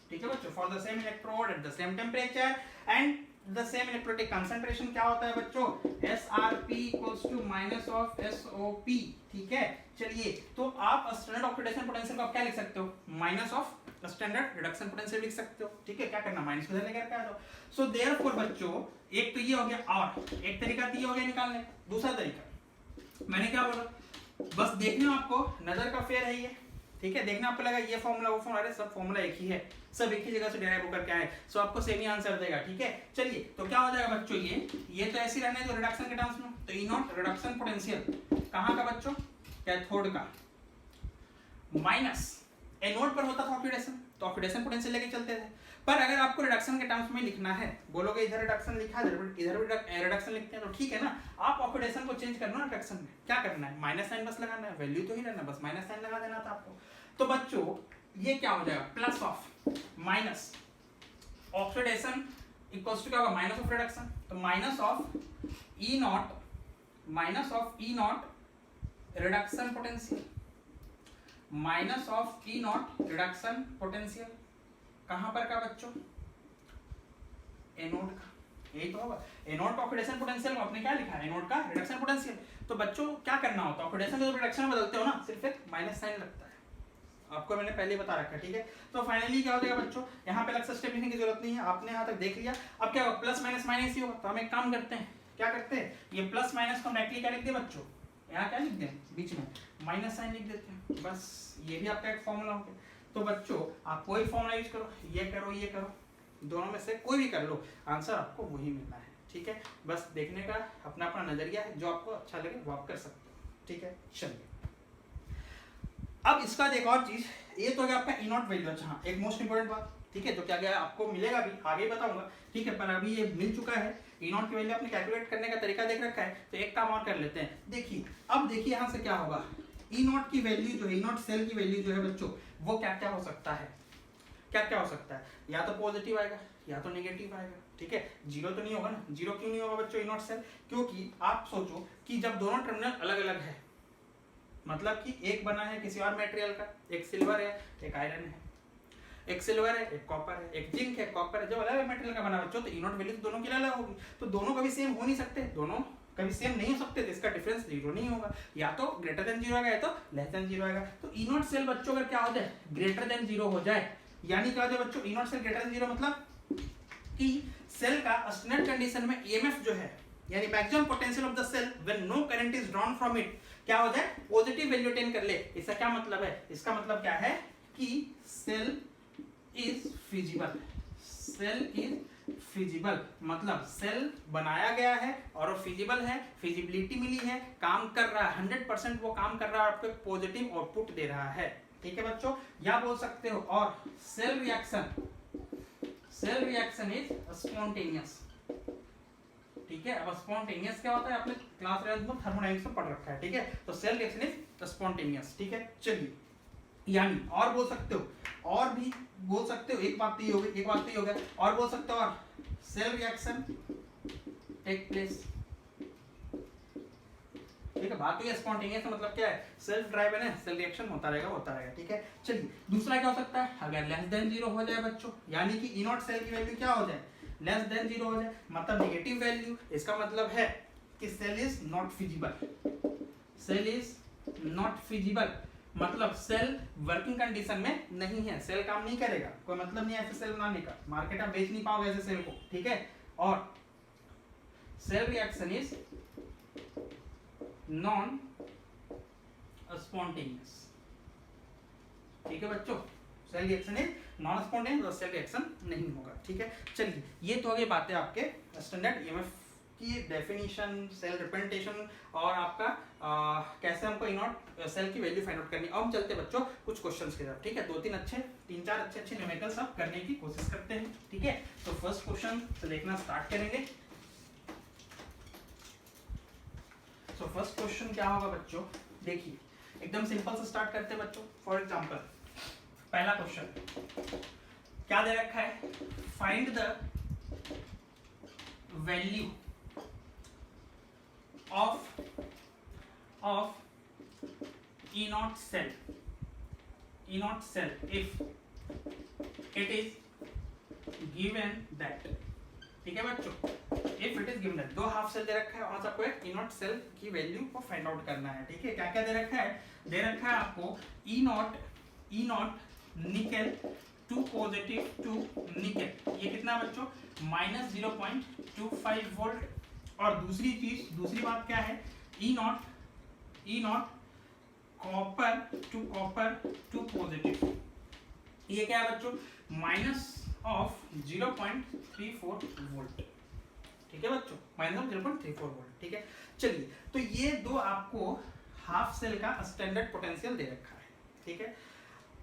ठीक है बच्चों, for the same electrode at the same temperature and the same electrolytic concentration. क्या होता है बच्चों, SRP equals to minus of SOP, ठीक है। चलिए तो आप स्टैंडर्ड ऑक्सीडेशन पोटेंशियल को आप क्या लिख सकते हो, minus of standard reduction potential लिख सकते हो, ठीक है। क्या करना, माइनस को लेकर के आ जाओ। सो देयरफॉर बच्चों एक तो ये हो गया, और एक तरीका तो ये हो गया निकालने, दूसरा तरीका मैंने क्या बोला, बस देखना आपको नजर का फेर है ये, ठीक है। देखना आपको लगा ये फॉर्मूला वो फॉर्मूला, अरे सब फॉर्मूला एक ही है, सब एक ही जगह से डिराइव होकर के आए, सो आपको सेम ही आंसर देगा, ठीक है। चलिए तो क्या हो जाएगा बच्चों, ये तो ऐसे रहने जो रिडक्शन के टर्म्स में, तो ई नॉट रिडक्शन पोटेंशियल कहाँ का बच्चों, कैथोड का, माइनस एनोड पर होता था ऑक्सीडेशन, तो ऑक्सीडेशन पोटेंशियल लेके चलते थे। पर अगर आपको रिडक्शन के टर्म्स में लिखना है, बोलोगे इधर रिडक्शन लिखा है इधर भी रिडक्शन लिखते हैं, तो ठीक है ना, आप ऑक्सीडेशन को चेंज करना रिडक्शन में, क्या करना है, माइनस साइन बस लगाना है, वैल्यू तो ही रहना, बस माइनस साइन लगा देना था आपको। तो बच्चों ये क्या हो जाएगा, plus of minus oxidation equals to क्या होगा, माइनस ऑफ रिडक्शन, तो minus of E naught reduction potential, minus of E naught reduction potential कहां पर का बच्चों, एनोड का, यही तो होगा। एनोड का ऑक्सीडेशन पोटेंशियल को आपने क्या लिखा है, एनोड का रिडक्शन पोटेंशियल। तो बच्चों क्या करना होता है, ऑक्सीडेशन को रिडक्शन में बदलते हो ना, सिर्फ एक माइनस साइन लगता है, आपको मैंने पहले बता रखा है, ठीक है। तो फाइनली क्या हो जाएगा बच्चों, यहाँ पे अलग से स्टेप लिखने की जरूरत नहीं है, आपने यहाँ तक देख लिया। अब क्या होगा, प्लस माइनस माइनस ही होगा, तो हम एक काम करते हैं, क्या करते हैं, ये प्लस माइनस को डायरेक्टली क्या लिख दे बच्चों, यहाँ क्या लिख दें, बीच में माइनस साइन लिख देते हैं, बस ये भी आपका एक फॉर्मूला हो गया। तो बच्चों आप कोई फॉर्मूला यूज करो, ये करो, दोनों में से कोई भी कर लो, आंसर आपको वही मिलना है, ठीक है। बस देखने का अपना अपना नजरिया है, जो आपको अच्छा लगे वो आप कर सकते हो, ठीक है। चलिए अब इसका एक और चीज, ये तो है आपका ई नॉट वैल्यू। अच्छा एक मोस्ट इंपोर्टेंट बात, ठीक है, जो क्या गया आपको मिलेगा भी आगे बताऊंगा, ठीक है, पर अभी ये मिल चुका है, ई नॉट की वैल्यू आपने कैलकुलेट करने का तरीका देख रखा है। तो एक काम और कर लेते हैं, देखिए अब देखिए यहाँ से क्या होगा, ई नॉट की वैल्यू जो है, ई नॉट सेल की वैल्यू जो है बच्चों, वो क्या क्या हो सकता है, क्या हो सकता है, या तो पॉजिटिव आएगा या तो नेगेटिव आएगा, ठीक है। जीरो तो नहीं होगा ना, जीरो क्यों नहीं होगा बच्चों ई नॉट सेल, क्योंकि आप सोचो कि जब दोनों टर्मिनल अलग अलग है, मतलब कि एक बना है किसी और मटेरियल का, एक सिल्वर है एक आयरन है, एक सिल्वर है एक कॉपर है, एक जिंक है कॉपर है, जब अलग अलग मटेरियल का बना बच्चों, तो ई नॉट वैल्यू तो दोनों की अलग होगी, तो दोनों कभी सेम हो नहीं सकते, दोनों कभी सेम नहीं हो सकते, तो इसका डिफरेंस जीरो नहीं होगा, या तो ग्रेटर देन जीरो आएगा या तो लेस देन जीरो आएगा। तो ई नॉट सेल बच्चों अगर क्या हो जाए, ग्रेटर देन जीरो हो जाए, यानी क्या हो जाए बच्चों, E naught cell greater than zero मतलब कि सेल का स्टैंडर्ड कंडीशन में ईएमएफ जो है, यानी maximum potential of the cell when no current is drawn from it, क्या हो जाए, पॉजिटिव वैल्यू अटेन कर ले। इसका क्या मतलब है, इसका मतलब क्या है कि cell is feasible, cell is feasible मतलब सेल बनाया गया है और वो फिजिबल है, फिजिबिलिटी मिली है, काम कर रहा है 100% वो काम कर रहा है, आपको पॉजिटिव आउटपुट दे रहा है, ठीक है बच्चों। या बोल सकते हो, और सेल रिएक्शन इज स्पॉन्टेनियस, ठीक है। अब स्पॉन्टेनियस क्या होता है, आपने क्लास 11 में थर्मोडायनेमिक्स में पढ़ रखा है, ठीक है। तो सेल रिएक्शन इज स्पॉन्टेनियस, ठीक है। चलिए यानी और बोल सकते हो, और भी बोल सकते हो, एक बात तो ये हो गई, एक बात तो ये हो गया, और बोल सकते हो, और सेल रिएक्शन टेक प्लेस ठीक है, बात हुई स्पॉन्टेनियस मतलब क्या है, सेल्फ ड्राइवन है, सेल रिएक्शन होता रहेगा, ठीक है। चलिए दूसरा क्या हो सकता है, अगर लेस देन 0 हो जाए बच्चों, यानी कि ई नॉट सेल की वैल्यू क्या हो जाए, लेस देन 0 हो जाए, मतलब नेगेटिव वैल्यू, इसका मतलब है कि cell is not feasible, cell is not feasible, मतलब सेल वर्किंग कंडीशन में नहीं है, सेल काम नहीं करेगा, कोई मतलब नहीं है ऐसे सेल बनाने का, मार्केट आप बेच नहीं पाओगे ऐसे सेल को, ठीक है। और cell reaction is non spontaneous, ठीक है बच्चों, cell reaction is non spontaneous और सेल रिएक्शन नहीं होगा, ठीक है। चलिए ये तो आगे बातें आपके स्टैंडर्ड ईएमएफ की डेफिनेशन, सेल रिप्रेजेंटेशन और आपका कैसे हमको इनॉट सेल की वैल्यू फाइंड आउट करनी। अब हम चलते हैं बच्चों कुछ क्वेश्चंस की तरफ, ठीक है, तीन चार अच्छे न्यूमेरिकल्स आप करने की कोशिश करते हैं, ठीक है। तो फर्स्ट क्वेश्चन से देखना स्टार्ट करेंगे। तो फर्स्ट क्वेश्चन क्या होगा बच्चों, देखिए एकदम सिंपल से स्टार्ट करते हैं बच्चों। फॉर एग्जांपल पहला क्वेश्चन क्या दे रखा है, find the value of E naught cell if it is given that, ठीक है बच्चों, if it is given that, दो हाफ सेल दे रखा है और आपको एक E naught सेल की वैल्यू को फाइंड आउट करना है, ठीक है। क्या क्या दे रखा है, दे रखा है आपको E naught nickel 2 positive 2 nickel, ये कितना बच्चों -0.25 वोल्ट, और दूसरी बात क्या है, ई नॉट कॉपर टू पॉजिटिव, ये क्या है बच्चों -0.34 वोल्ट, ठीक है बच्चों, -0.34 वोल्ट, ठीक है। चलिए तो ये दो आपको हाफ सेल का स्टैंडर्ड पोटेंशियल दे रखा है, ठीक है।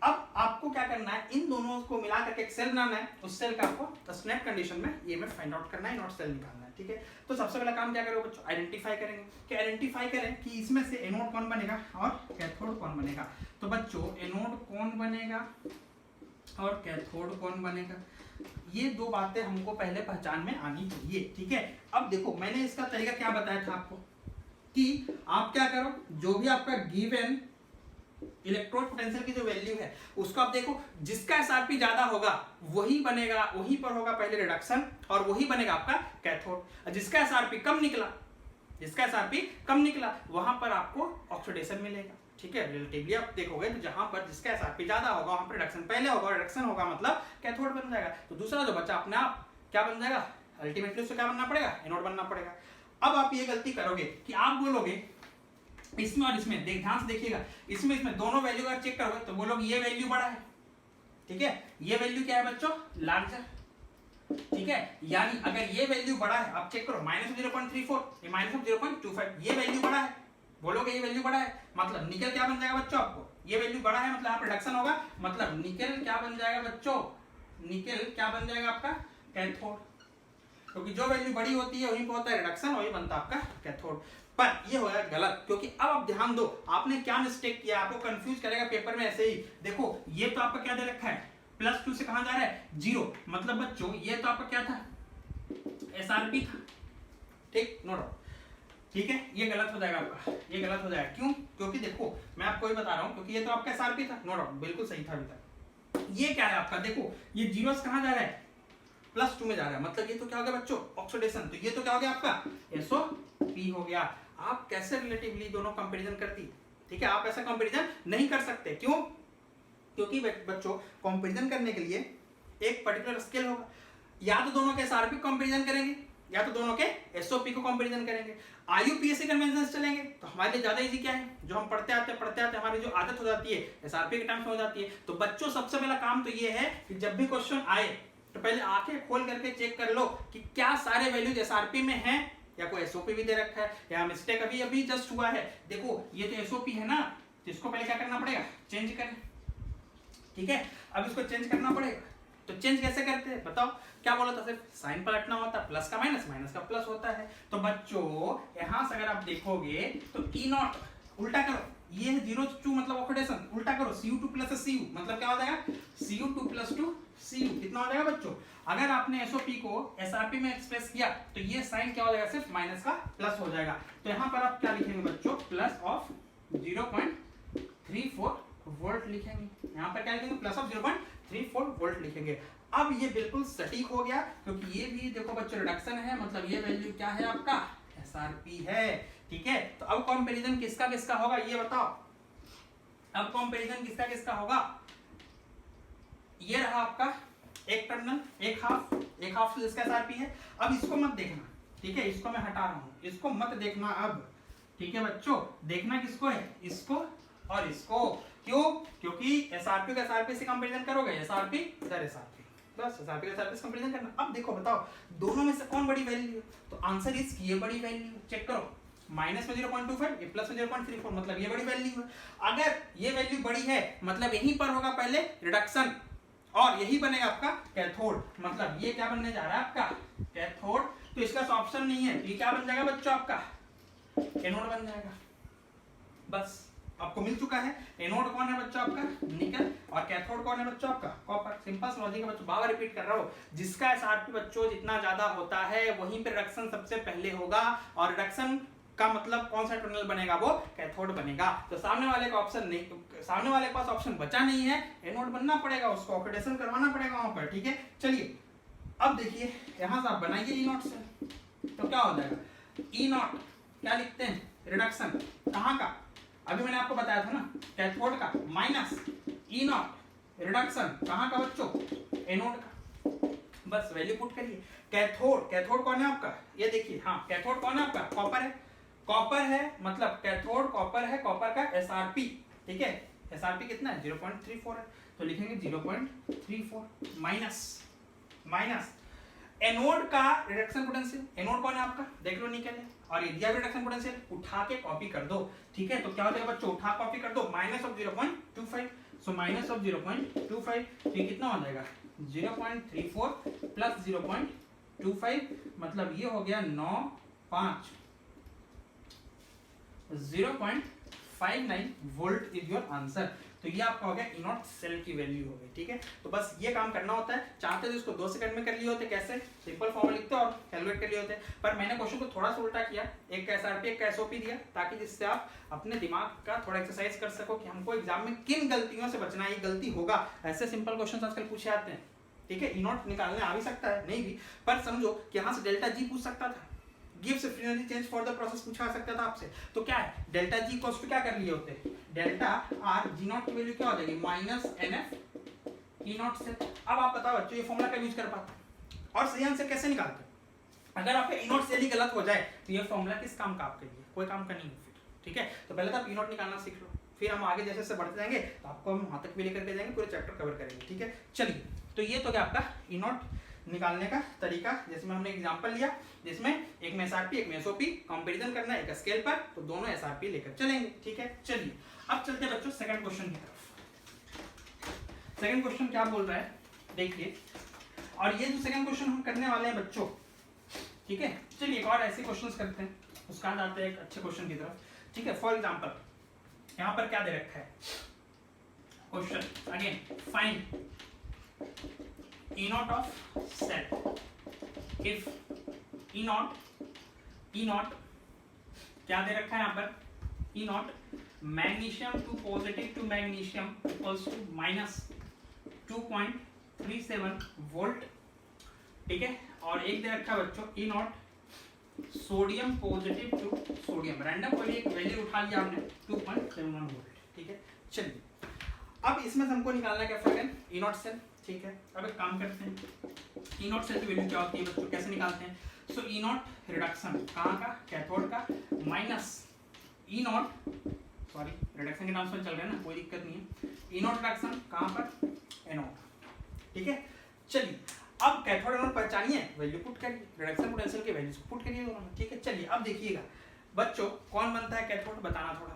अब आपको क्या करना है, इन दोनों को मिला करके एक सेल बनाना है, उस सेल का आपको स्नैप कंडीशन में ईएमएफ फाइंड आउट करना है, नॉट सेल निकालना है, ठीक है। तो सबसे पहला काम क्या करोगे बच्चों, आइडेंटिफाई करेंगे, कि आइडेंटिफाई करें कि इसमें से एनोड कौन बनेगा और कैथोड कौन बनेगा। तो बच्चों एनोड कौन बनेगा और कैथोड कौन बनेगा, ये दो बातें हमको पहले पहचान में आनी चाहिए, ठीक है। अब देखो मैंने इसका तरीका क्या बताया था आपको, कि आप क्या करो, जो भी आपका गिवन इलेक्ट्रोड पोटेंशियल की जो वैल्यू है उसको आप देखो, जिसका एसआरपी ज्यादा होगा वही बनेगा, वहीं पर होगा पहले रिडक्शन और वही बनेगा आपका कैथोड। जिसका एसआरपी कम निकला वहां पर आपको ऑक्सीडेशन मिलेगा, ठीक है। रिलेटिवली आप देखोगे तो जहां पर जिसका एसआरपी ज्यादा होगा वहां पर रिडक्शन पहले होगा, रिडक्शन होगा मतलब कैथोड बन जाएगा। तो दूसरा जो बच्चा अपने आप क्या बन जाएगा, अल्टीमेटली उसको क्या बनना पड़ेगा, एनोड बनना पड़ेगा। अब आप ये गलती करोगे कि आप बोलोगे इसमें और इसमें, ध्यान से देखिएगा, इसमें दोनों वैल्यू अगर चेक करोगे तो बोलोगे ये वैल्यू बड़ा है, ठीक है, ये वैल्यू क्या है बच्चों लार्जर, ठीक है। यानी अगर ये वैल्यू बड़ा है, आप चेक करो -0.34, ये -0.25, ये वैल्यू बड़ा है, बोलोगे ये वैल्यू बड़ा है, मतलब निकल क्या बन जाएगा बच्चों, आपको ये वैल्यू बड़ा है मतलब यहाँ पर रिडक्शन होगा, मतलब निकल क्या बन जाएगा बच्चों, निकल क्या बन जाएगा आपका कैथोड, क्योंकि जो वैल्यू बड़ी होती है वहीं पर होता है रिडक्शन, वही बनता है आपका कैथोड। पर ये हो गया गलत, क्योंकि अब आप ध्यान दो आपने क्या मिस्टेक किया, आपको कंफ्यूज करेगा पेपर में ऐसे ही। देखो ये तो आपका क्या दे रखा है, +2 से कहां जा रहा है 0, मतलब बच्चों ये तो आपका क्या था एसआरपी था, ठीक, नो डाउट, ठीक है। ये गलत हो जाएगा आपका, ये गलत हो जाएगा, क्यों, क्योंकि देखो मैं आपको ही बता रहा हूं, क्योंकि ये तो आपका एसआरपी था, नो डाउट बिल्कुल सही था अभी तक। ये क्या है आपका, देखो ये जीरो से कहां जा रहा है +2 में जा रहा है, मतलब ये तो क्या हो गया बच्चों ऑक्सीडेशन, तो ये तो क्या हो गया आपका एसओपी हो गया। आप कैसे रिलेटिवली दोनों कंपैरिजन करती, ठीक है, आप ऐसा कंपैरिजन नहीं कर सकते, क्यों, क्योंकि बच्चों कंपैरिजन करने के लिए एक पर्टिकुलर स्केल होगा, या तो दोनों के एसआरपी कंपैरिजन करेंगे या तो दोनों के एसओपी को कंपैरिजन करेंगे। आईयूपीएससी कन्वेंशन चलेंगे तो हमारे लिए ज्यादा इजी क्या है, जो हम पढ़ते आते हमारी जो आदत हो जाती है एसआरपी के टाइम में हो जाती है। तो बच्चों सबसे पहला काम तो ये है कि जब भी क्वेश्चन आए तो पहले आंखें खोल करके चेक कर लो कि क्या सारे वैल्यूज एसआरपी में हैं या कोई एसओपी भी दे रखा है या मिस्टेक अभी जस्ट हुआ है। देखो ये तो एसओपी है ना, तो इसको पहले क्या करना पड़ेगा, चेंज करें, ठीक है। अब इसको चेंज करना पड़ेगा, तो चेंज कैसे करते हैं बताओ, क्या बोला था, सिर्फ साइन पलटना होता है, प्लस का माइनस, माइनस का प्लस होता है। तो बच्चों यहां से अगर आप देखोगे तो ई नॉट उल्टा करो, ये है 0 2 मतलब ऑक्सीडेशन, उल्टा करो Cu2 + Cu मतलब क्या हो जाएगा Cu2 + 2 CU कितना हो जाएगा बच्चों? अगर आपने SOP को SRP में एक्सप्रेस किया तो ये साइन क्या हो जाएगा? सिर्फ माइनस का प्लस हो जाएगा। तो यहाँ पर आप क्या लिखेंगे बच्चों? प्लस ऑफ 0.34 वोल्ट लिखेंगे। यहाँ पर क्या लिखेंगे? प्लस ऑफ 0.34 वोल्ट लिखेंगे। अब ये बिल्कुल सटीक हो गया, क्योंकि ये भी देखो बच्चों रिडक्शन है, मतलब ये वैल्यू क्या है आपका? SRP है। ठीक है, तो अब कंपैरिजन किसका किसका होगा ये बताओ? अब कंपैरिजन किसका किसका होगा? ये रहा आपका एक टर्मिनल, एक हाफ जिसका SRP है। अब इसको मत देखना, ठीक है, इसको मैं हटा रहा हूं, इसको मत देखना अब। ठीक है बच्चों, देखना किसको है? इसको और इसको। क्यों? क्योंकि SRP का SRP से कंपैरिजन करोगे, SRP इधर SRP, बस SRP का SRP से कंपैरिजन करना। अब देखो बताओ दोनों में से कौन बड़ी वैल्यू है? तो आंसर इज ये बड़ी वैल्यू। चेक करो, माइनस में 0.25, ये प्लस में 0.34, मतलब ये बड़ी वैल्यू है। अगर ये वैल्यू बड़ी है मतलब यहीं पर होगा पहले रिडक्शन, और यही बनेगा आपका कैथोड, मतलब ये क्या बनने जा रहा है आपका? कैथोड। तो इसका ऑप्शन नहीं है, तो ये क्या बन जाएगा बच्चों? आपका एनोड बन जाएगा। बस आपको मिल चुका है। एनोड कौन है बच्चों? आपका निकल। और कैथोड कौन है बच्चों? आपका कॉपर। सिंपल सा लॉजिक है बच्चों, बार रिपीट कर रहा हूं। जिसका SRP बच्चों जितना ज्यादा होता है वहीं पे रिडक्शन सबसे पहले होगा, और रिडक्शन का मतलब कौन सा टर्मिनल बनेगा? वो कैथोड बनेगा। तो सामने वाले का ऑप्शन नहीं, सामने वाले के पास ऑप्शन बचा नहीं है, एनोड बनना पड़ेगा, उसको ऑक्सीडेशन करवाना पड़ेगा वहां पर। ठीक है, चलिए अब देखिए यहां से आप बनाइए ई नॉट से, तो क्या हो जाएगा? ई नॉट क्या लिखते हैं? रिडक्शन कहां का? अभी मैंने आपको बताया था ना, कैथोड का, माइनस ई नॉट रिडक्शन कहां का बच्चों? एनोड का। बस वैल्यू पुट करिए। कैथोड कौन है आपका? ये देखिए, हाँ कैथोड कौन है आपका? कॉपर है। कॉपर है मतलब कैथोड कॉपर है, कॉपर का SRP। ठीक है, SRP कितना है? 0.34 है, तो लिखेंगे 0.34 माइनस एनोड का रिडक्शन पोटेंशियल। एनोड कौन है आपका? देख लो निकल है, और ये दिया रिडक्शन पोटेंशियल, उठा के कॉपी कर दो। ठीक है, तो क्या हो जाएगा बच्चों? उठा कॉपी कर दो, minus of 0.25, so minus of 0.25, तो ये कितना हो जाएगा? 0.34 प्लस 0.25, मतलब ये हो गया 9.5, 0.59 वोल्ट इज योर आंसर। तो ये आपका हो गया ई नॉट सेल की वैल्यू हो गई। ठीक है, तो बस ये काम करना होता है। चाहते तो इसको 2 सेकंड में कर लिए होते, कैसे? सिंपल फॉर्मूला लिखते और कैलकुलेट कर लिए होते, पर मैंने क्वेश्चन को थोड़ा सा उल्टा किया, एक का SRP एक का SOP दिया, ताकि जिससे आप अपने दिमाग का थोड़ा एक्सरसाइज कर सको कि हमको एग्जाम में किन गलतियों से बचना है। ये गलती होगा, ऐसे सिंपल क्वेश्चन आजकल पूछे आते हैं। ठीक है, ई नॉट निकालने आ भी सकता है, नहीं भी, पर समझो कि यहाँ से डेल्टा जी पूछ सकता था, gives frequency change for the process पूछा सकता था आपसे। तो क्या है? डेल्टा जी इक्वल्स टू क्या कर लिए होते? डेल्टा आर जी नॉट की वैल्यू क्या हो जाएगी? माइनस NF ई नॉट से। अब आप बताओ बच्चों, ये फॉर्मूला का यूज कर पाते और सही आंसर कैसे निकालते? अगर आपका ई नॉट से ही गलत हो जाए तो ये फॉर्मूला किस काम का आपके लिए? कोई काम का नहीं है फिर। ठीक है, तो पहले तो आप ई नॉट निकालना सीख लो, फिर हम आगे जैसे जैसे बढ़ते जाएंगे तो आपको हम वहां तक भी लेकर के जाएंगे, पूरे चैप्टर कवर करेंगे। ठीक है, चलिए, तो ये तो क्या आपका ई नॉट निकालने का तरीका, जिसमें हमने एग्जांपल लिया, जिसमें एक में SRP एक में SOP, कंपैरिजन करना है एक स्केल पर, तो दोनों SRP लेकर चलेंगे। ठीक है, चलिए अब चलते हैं बच्चों सेकंड क्वेश्चन की तरफ। सेकंड क्वेश्चन क्या बोल रहा है देखिए, और ये जो सेकंड क्वेश्चन हम करने वाले हैं बच्चों, ठीक है, चलिए एक और ऐसे क्वेश्चंस करते हैं, उसका बाद आते हैं एक अच्छे क्वेश्चन की तरफ। ठीक है, फॉर एग्जांपल यहाँ पर क्या दे रखा है question, again find E naught of cell if E naught क्या दे रखा है यहाँ पर? E naught magnesium two positive to magnesium equals to minus 2.37 volt. ठीक है, और एक दे रखा है बच्चों E naught sodium positive to sodium, random कोई एक वैल्यू उठा लिया आपने 2.71 वोल्ट। ठीक है, चलिए अब इसमें हमको निकालना क्या फर्क E naught सेल। ठीक है, अब एक काम करते हैं, ई नॉट सेल की वैल्यू क्या होती है बच्चों, कैसे निकालते हैं? सो ई नॉट रिडक्शन कहाँ का? कैथोड का, minus E not, sorry reduction के नाम से चल रहे हैं ना, कोई दिक्कत नहीं है, ई नॉट रिडक्शन कहाँ पर? एनोड। ठीक है, चलिए अब कैथोड एनोड पहचानिए, वैल्यू पुट करिए, रिडक्शन पोटेंशियल के वैल्यूज पुट करिए दोनों में। ठीक है, चलिए अब देखिएगा बच्चों कौन बनता है कैथोड, बताना थोड़ा।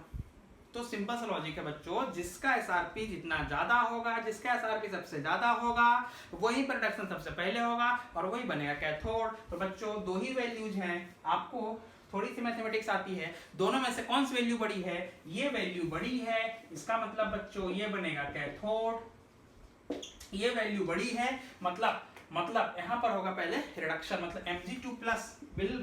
तो सिंपल सा लॉजिक है बच्चों, जिसका SRP जितना ज्यादा होगा, जिसका SRP सबसे ज्यादा होगा, वही पर रिडक्शन सबसे पहले होगा और वही बनेगा कैथोड। तो बच्चों दो ही वैल्यूज हैं, आपको थोड़ी सी मैथमेटिक्स आती है, दोनों में से कौन सी वैल्यू बड़ी है? ये वैल्यू बड़ी है, इसका मतलब बच्चों ये बनेगा कैथोड, ये वैल्यू बड़ी है, मतलब यहाँ पर होगा पहले रिडक्शन, मतलब Mg2+ will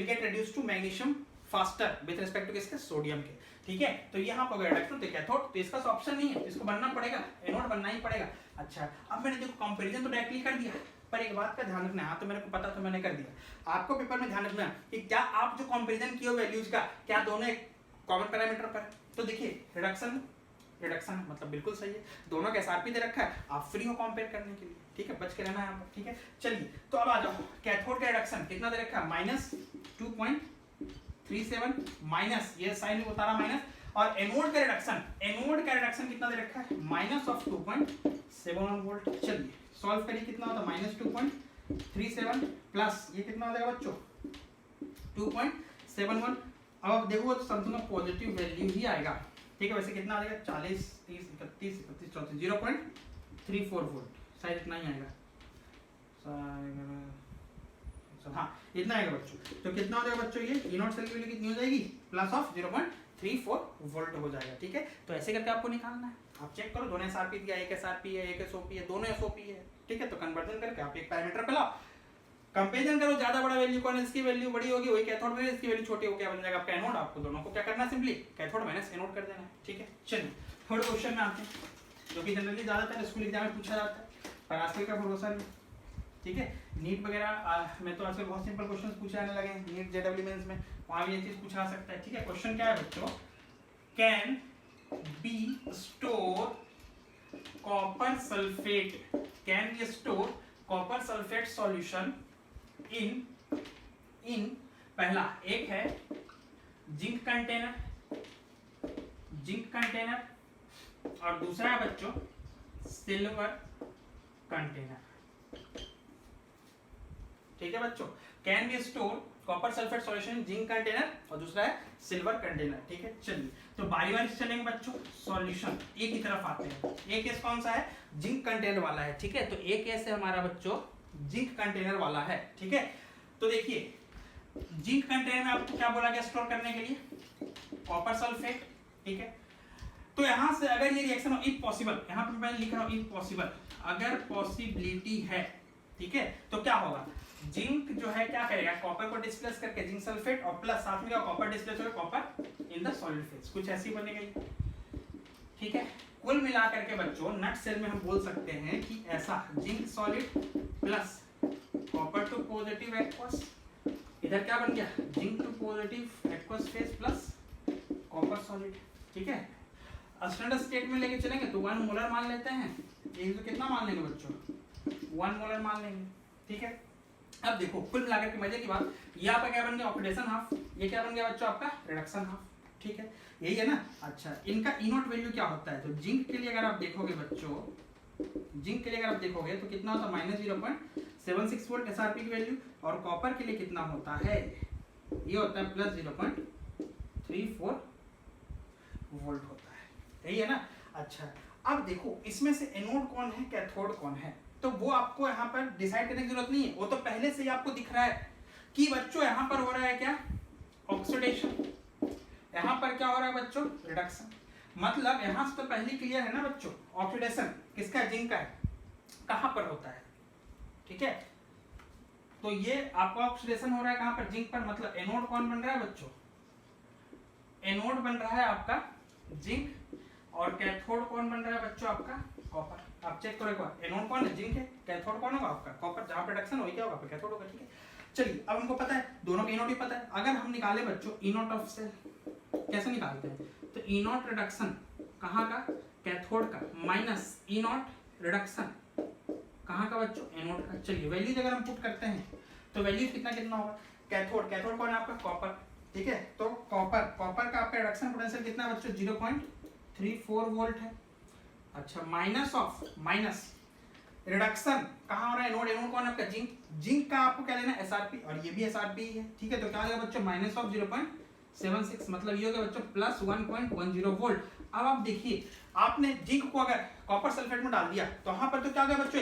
get reduced to magnesium faster with respect to किसके, सोडियम के, ठीक है। तो यहाँ पर रिडक्शन तो कैथोड, तो इसका ऑप्शन नहीं है, इसको बनना पड़ेगा, एनोड बनना ही पड़ेगा। अच्छा, अब मैंने देखो कंपैरिजन तो डायरेक्टली कर दिया, पर एक बात का ध्यान रखना है, तो मेरे को पता तो मैंने कर दिया, आपको पेपर में ध्यान रखना है कि क्या आप जो कंपैरिजन किए वैल्यूज का, क्या दोनों एक कॉमन पैरामीटर पर है। तो देखिए रिडक्शन मतलब बिल्कुल सही है, दोनों का एसआरपी दे रखा है, आप फ्री हो कंपेयर करने के लिए, ठीक है, बच के रहना है आपको, ठीक है। चलिए तो अब आ जाओ, कैथोड का रिडक्शन कितना दे रखा है, -2.37 माइनस, ये साइन उतारा माइनस, और एनोड का रिडक्शन कितना दे रखा है, -2.71 वोल्ट। चलिए सॉल्व करिए, कितना होता है, -2.37 प्लस ये कितना हो जाएगा बच्चों, 2.71। अब देखो तो समथिंग पॉजिटिव वैल्यू ही आएगा, ठीक है। वैसे कितना आ जाएगा, 40, 30, 31, 31, 34, 0.34 वोल्ट, शायद इतना ही आएगा, हाँ इतना आएगा बच्चों। तो कितना हो जाएगा बच्चों, ये E0 सेल की वैल्यू कितनी हो जाएगी, +0.34 वोल्ट हो जाएगा, ठीक है। तो ऐसे करके आपको निकालना है, आप चेक करो, दोनों एसआरपी दिया, एक एसआरपी है, एक एसओपी है, दोनों एसओपी है, ठीक है। तो कन्वर्जन करके आप एक पैरामीटर पे लाओ, कंपेरिजन करो, ज्यादा बड़ा वैल्यू कौन है, इसकी वैल्यू बड़ी होगी वही कैथोड में, इसकी वैल्यू छोटी हो, क्या बन जाएगा आपका एनोड। आपको दोनों को क्या करना है, सिंपली कैथोड माइनस एनोड कर देना है, ठीक है। चलिए थर्ड क्वेश्चन में आते हैं, जो कि जनरली ज्यादातर स्कूल एग्जाम में पूछा जाता है, पर आजकल का भरोसा नहीं, ठीक है। नीट वगैरह में तो आजकल बहुत सिंपल क्वेश्चन पूछे जाने लगे हैं, नीट जेडब्ल्यू मेंस में, वहां भी ये चीज पूछा जा सकता है, ठीक है। क्वेश्चन क्या है बच्चों, can be store copper sulphate solution in पहला एक है जिंक कंटेनर और दूसरा है बच्चों सिल्वर कंटेनर, ठीक है बच्चों। Can be store copper sulphate solution zinc container और दूसरा है सिल्वर कंटेनर, ठीक है। चलिए तो बारी बारी से चलेंगे बच्चों, सॉल्यूशन एक ही तरफ आते हैं। एक केस कौन सा है, जिंक कंटेनर वाला है, ठीक है। तो एक केस है हमारा बच्चों जिंक कंटेनर वाला है, ठीक है। तो देखिए जिंक कंटेनर में आपको क्या बोला गया स्टोर करने के लिए, कॉपर सल्फेट, ठीक है। तो यहां से अगर ये रिएक्शन हो, इफ पॉसिबल, यहां पर मैं लिख रहा हूं इफ पॉसिबल, अगर पॉसिबिलिटी है, ठीक है, तो क्या होगा, जिंक जो है क्या करेगा, कॉपर को डिस्प्लेस करके जिंक सल्फेट और प्लस साथ में क्या कॉपर डिस्प्लेस होगा copper in the solid phase, कुछ ऐसी बनेगी, ठीक है। कुल मिलाकर के बच्चों नट सेल में हम बोल सकते हैं कि ऐसा zinc solid plus copper two positive aqueous, इधर क्या बन गया, zinc two positive aqueous phase plus copper solid, ठीक है। स्टैंडर्ड स्टेट में लेके चलेंगे तो 1 मोलर मान लेते हैं, ये तो कितना मान लेंगे बच्चों, 1 मोलर मान लेंगे, ठीक है। अब देखो कुल मिलाकर के मजे की बात, ये आपका क्या बन गया ऑक्सीडेशन हाफ, ये क्या बन गया बच्चों आपका रिडक्शन हाफ, ठीक है, यही है ना। अच्छा इनका E0 वैल्यू क्या होता है, तो जिंक के लिए अगर आप देखोगे बच्चों, जिंक के लिए अगर आप देखोगे तो कितना होता है -0.76 वोल्ट एसआरपी की वैल्यू, और कॉपर के लिए कितना होता है, ये होता है +0.34 वोल्ट होता है, यही है ना। अच्छा अब देखो इसमें से एनोड कौन है कैथोड कौन है, तो वो आपको यहाँ पर डिसाइड करने की जरूरत नहीं है, वो तो पहले से ही आपको दिख रहा है कि बच्चों यहाँ पर हो रहा है क्या ऑक्सीडेशन, यहाँ पर क्या हो रहा है बच्चों रिडक्शन, मतलब यहाँ से तो पहले क्लियर है ना बच्चों, ऑक्सीडेशन किसका है, जिंक का है, कहाँ पर होता है, ठीक है। तो ये आपका ऑक्सीडेशन हो रहा है कहाँ पर, जिंक पर, मतलब एनोड कौन बन रहा है बच्चों, एनोड बन रहा है आपका जिंक, और कैथोड कौन बन रहा है बच्चों आपका कॉपर। आप चेक करो एक बार, एनोड कौन है जिंक है, कैथोड कौन होगा आपका कॉपर, जहां पे रिडक्शन होगी क्या होगा आपका कैथोड होगा, ठीक है। चलिए अब हमको पता है दोनों का E0 भी पता है, अगर हम निकाले बच्चों E0 ऑफ सेल कैसे निकालते हैं, तो E0 रिडक्शन कहाँ का, कैथोड का, माइनस E0 रिडक्शन कहाँ का बच्चों, एनोड का। चलिए वैल्यूज अगर हम पुट करते हैं तो वैल्यूज कितना कितना होगा, कैथोड कौन है आपका कॉपर, ठीक है। तो कॉपर का आपका रिडक्शन पोटेंशियल कितना है बच्चों 0.34 वोल्ट है। अच्छा माइनस रिडक्शन कहाँ हो रहा है, एनोड कौन है आपका जिंक का आपको क्या लेना है एसआरपी, और ये भी एसआरपी है, ठीक है। तो क्या आ जाएगा बच्चों -0.76, मतलब ये हो गया बच्चों +1.10 वोल्ट। अब आप देखिए आपने जिंक को अगर कॉपर सल्फेट में डाल दिया तो वहां पर तो क्या हो गया बच्चों,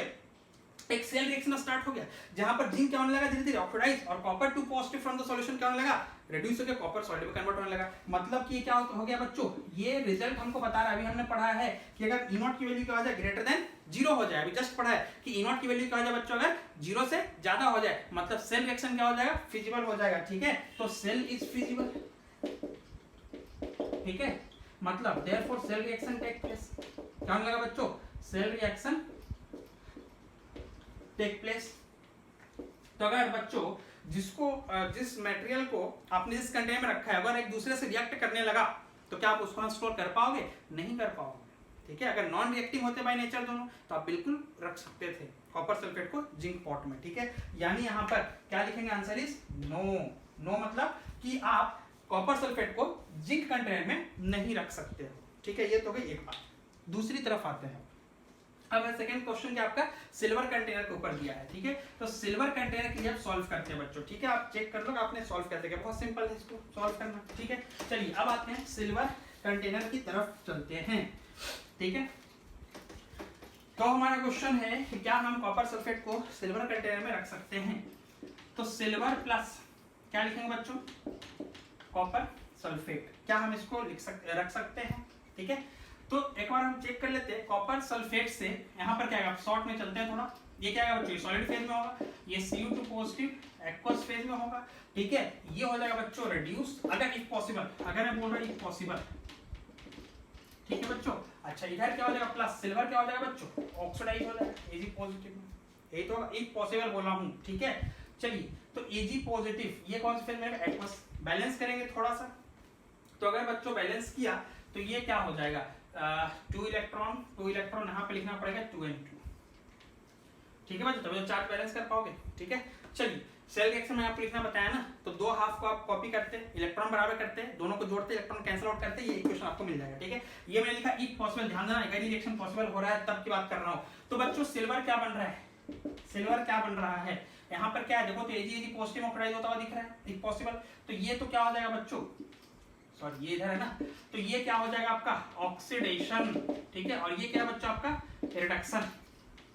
एक सेल रिएक्शन स्टार्ट हो गया, जहां पर जिंक क्या होने लगा धीरे धीरे ऑक्सीडाइज, और copper two positive from the solution क्या होने लगा रेड्यूस होकर कॉपर सॉल्ट में कन्वर्ट होने लगा। मतलब कि ये क्या हो गया बच्चों, ये रिजल्ट हमको बता रहा है, अभी हमने पढ़ा है कि अगर ई नॉट की वैल्यू क्या हो जाए ग्रेटर देन 0 हो जाए, अभी जस्ट पढ़ा है कि ई नॉट की वैल्यू क्या हो जाए बच्चों अगर 0 से ज्यादा हो जाए, मतलब सेल रिएक्शन क्या हो जाएगा, फिजिबल हो जाएगा। ठीक है, तो सेल इज फिजिबल। ठीक है, मतलब therefore cell reaction take place. क्या होने लगा बच्चों, सेल रिएक्शन टेक प्लेस। तो अगर बच्चों जिस मटेरियल को आपने जिस कंटेनर में रखा है अगर एक दूसरे से रिएक्ट करने लगा तो क्या आप उसको स्टोर कर पाओगे, नहीं कर पाओगे। ठीक है, अगर नॉन रिएक्टिंग होते बाय नेचर दोनों तो आप बिल्कुल रख सकते थे कॉपर सल्फेट को जिंक पॉट में। ठीक है, यानी यहाँ पर क्या लिखेंगे, आंसर इज नो। नो मतलब कि आप कॉपर सल्फेट को जिंक कंटेनर में नहीं रख सकते हो। ठीक है, ये तो गई एक बात। दूसरी तरफ आते हैं, अब सेकंड क्वेश्चन क्या आपका सिल्वर कंटेनर के ऊपर दिया है। ठीक है, तो सिल्वर कंटेनर के लिए आप सॉल्व करते हैं बच्चों। ठीक है, आप चेक कर लो आपने सॉल्व कैसे किया, बहुत सिंपल है इसको सॉल्व करना। ठीक है, चलिए अब आते हैं सिल्वर कंटेनर की तरफ चलते हैं। ठीक है, तो हमारा क्वेश्चन है कि क्या हम कॉपर सल्फेट को सिल्वर कंटेनर में रख सकते हैं। तो सिल्वर प्लस क्या लिखेंगे बच्चों, कॉपर सल्फेट, क्या हम इसको रख सकते हैं। ठीक है, तो एक बार हम चेक कर लेते हैं कॉपर सल्फेट से यहाँ पर क्या आएगा, शॉर्ट में चलते हैं थोड़ा, ये क्या आएगा बच्चों, सॉलिड फेज में होगा, ये Cu2 पॉजिटिव एक्वस फेज में होगा। ठीक है, ये हो जाएगा बच्चों रिड्यूस, अगर इफ पॉसिबल, अगर मैं बोल रहा हूँ इफ पॉसिबल। ठीक है बच्चों, अच्छा इधर क्या हो जाएगा प्लस, सिल्वर क्या हो जाएगा बच्चों, ऑक्सीडाइज हो जाएगा Ag पॉजिटिव में, यही तो इफ पॉसिबल बोला हूँ। ठीक है, चलिए तो Ag पॉजिटिव ये कौन सा फेज में एक्वस, बैलेंस करेंगे थोड़ा सा, तो अगर बच्चों बैलेंस किया तो ये क्या हो जाएगा 2 इलेक्ट्रॉन यहाँ पे लिखना पड़ेगा 2n2। ठीक है बच्चों, तब तो चार्ज बैलेंस कर पाओगे। ठीक है, चलिए सेल रिएक्शन में आपको लिखना बताया ना, तो दो हाफ को आप कॉपी करते हैं, इलेक्ट्रॉन बराबर करते हैं, दोनों को जोड़ते हैं, इलेक्ट्रॉन कैंसिल आउट करते हैं, ये इक्वेशन आपको मिल जाएगा। ठीक है, ये मैंने लिखा इफ पॉसिबल, ध्यान देना अगर ये रिएक्शन पॉसिबल हो रहा है तब की बात कर रहा हूँ। तो बच्चों सिल्वर क्या बन रहा है, सिल्वर क्या बन रहा है, यहाँ पर क्या है देखो, तो Ag पॉजिटिव ऑक्सीडाइज होता हुआ दिख रहा है इफ पॉसिबल, तो ये तो क्या हो जाएगा बच्चों, सॉरी ये इधर है ना, तो ये क्या हो जाएगा आपका ऑक्सीडेशन। ठीक है, और ये क्या है बच्चों आपका रिडक्शन।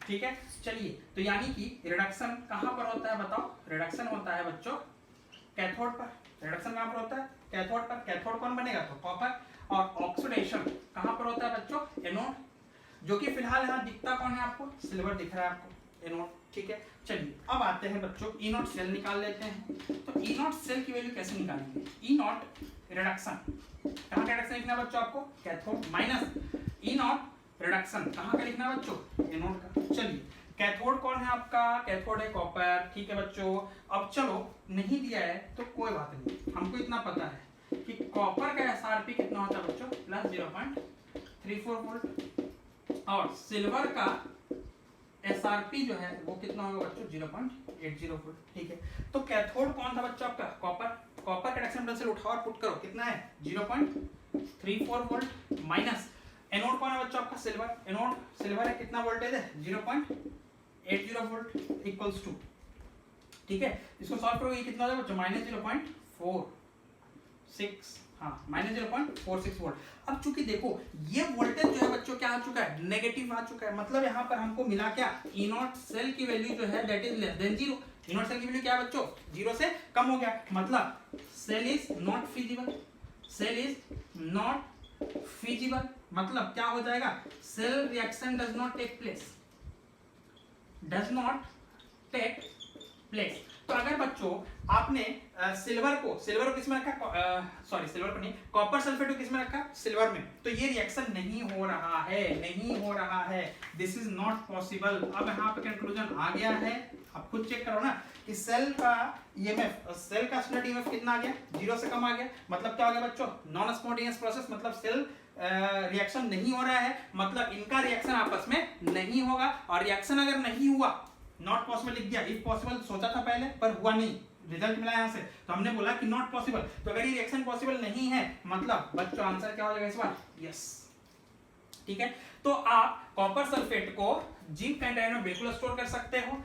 ठीक है, चलिए तो यानी कि रिडक्शन कहां पर होता है बताओ, रिडक्शन होता है बच्चों कैथोड पर। रिडक्शन कहां पर होता है, कैथोड पर। कैथोड कौन बनेगा, तो कॉपर। और ऑक्सीडेशन कहां पर होता है बच्चों, एनोड, जो कि फिलहाल यहाँ दिखता कौन है आपको, सिल्वर दिख रहा है आपको, एनोड। ठीक है, चलिए अब आते हैं बच्चों ई नॉट सेल निकाल लेते हैं। तो ई नॉट सेल की वैल्यू कैसे निकालेंगे, ई नॉट रिडक्शन, कहाँ का रिडक्शन लिखना है बच्चों आपको, cathode, minus E naught reduction कहाँ का लिखना है बच्चों, एनोड का। चलिए कैथोड कौन है आपका, कैथोड है कॉपर। ठीक है बच्चों, अब चलो नहीं दिया है तो कोई बात नहीं, हमको इतना पता है कि कॉपर का SRP कितना होता है बच्चों, प्लस 0.34 वोल्ट, और सिल्वर का SRP जो है वो कितना होगा बच्चों, 0.80 वोल्ट। ठीक है, तो कैथोड कौन था बच्चों आपका, कॉपर। कॉपर का रिडक्शन पोटेंशियल उठाओ और पुट करो, कितना है 0.34 वोल्ट, माइनस एनोड कौन है बच्चों आपका, सिल्वर। एनोड सिल्वर है, कितना वोल्टेज है 0.80 वोल्ट इक्वल्स टू। ठीक है, इसको सॉल्व करोगे ये कितना हो जाएगा बच्चों, माइनस 0.46, हाँ माइनस 0.46 वोल्ट। अब चूंकि देखो ये वोल्टेज जो है बच्चों क्या आ चुका है, नेगेटिव आ चुका है, मतलब यहाँ पर हमको मिला क्या, ई नॉट सेल की वैल्यू जो है that is less than 0। E naught cell की वैल्यू क्या है बच्चों, 0 से कम हो गया, मतलब cell is not feasible, cell is not feasible, मतलब क्या हो जाएगा, cell reaction does not take place, does not take place. तो अगर बच्चों आपने सिल्वर को किसमें रखा, सॉरी सिल्वर को नहीं, कॉपर सल्फेट को किसमें रखा, सिल्वर में, तो ये रिएक्शन नहीं हो रहा है, नहीं हो रहा है, दिस इज नॉट पॉसिबल। अब यहाँ पे कंक्लूजन आ गया है, आप खुद चेक करो ना कि सेल का ईएमएफ, सेल का स्टेट ईएमएफ कितना आ गया, 0 से कम आ गया, मतलब क्या हो गया बच्चों, नॉन स्पॉन्टेनियस प्रोसेस, मतलब सेल रिएक्शन नहीं हो रहा है, मतलब इनका रिएक्शन आपस में नहीं होगा, और रिएक्शन अगर नहीं हुआ, नॉट पॉसिबल लिख दिया, इफ पॉसिबल सोचा था पहले पर हुआ नहीं, रिजल्ट मिला यहाँ से, तो हमने बोला कि नॉट पॉसिबल। तो अगर ये रिएक्शन पॉसिबल नहीं है, मतलब बच्चों आंसर क्या हो जाएगा इस बार, यस। ठीक है, तो आप कॉपर सल्फेट को जिंक कंटेनर में बिल्कुल स्टोर कर सकते हो,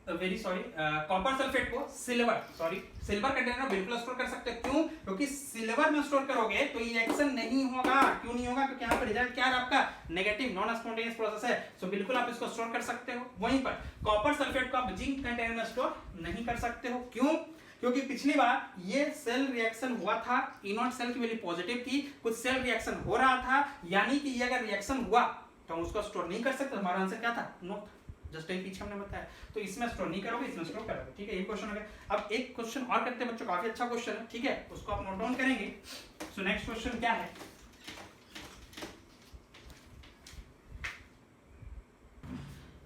वेरी सॉरी, कॉपर सल्फेट को सिल्वर कंटेनर में बिल्कुल स्टोर कर सकते हो। क्यों, क्योंकि सिल्वर में स्टोर करोगे तो ये रिएक्शन नहीं होगा। क्यों नहीं होगा, क्योंकि यहाँ पर रिजल्ट क्या है आपका, नेगेटिव, नॉन स्पॉन्टेनियस प्रोसेस है, सो बिल्कुल आप इसको स्टोर कर सकते हो। वहीं पर कॉपर सल्फेट को आप जिंक कंटेनर में स्टोर नहीं कर सकते हो। क्यों, क्योंकि पिछली बार ये सेल रिएक्शन हुआ था, ई नॉट सेल की वैल्यू पॉजिटिव थी, कुछ सेल रिएक्शन हो रहा था, यानी कि ये अगर रिएक्शन हुआ तो हम उसको स्टोर नहीं कर सकते। हमारा आंसर क्या था? नो। जस्ट एक पीछे हमने बताया, तो इसमें स्टोर नहीं करोगे, इसमें स्टोर करोगे, ठीक है। ये क्वेश्चन हो गया। अब एक क्वेश्चन और करते हैं बच्चों, काफी अच्छा क्वेश्चन है, ठीक है, उसको आप नोट डाउन करेंगे। सो नेक्स्ट क्वेश्चन क्या है?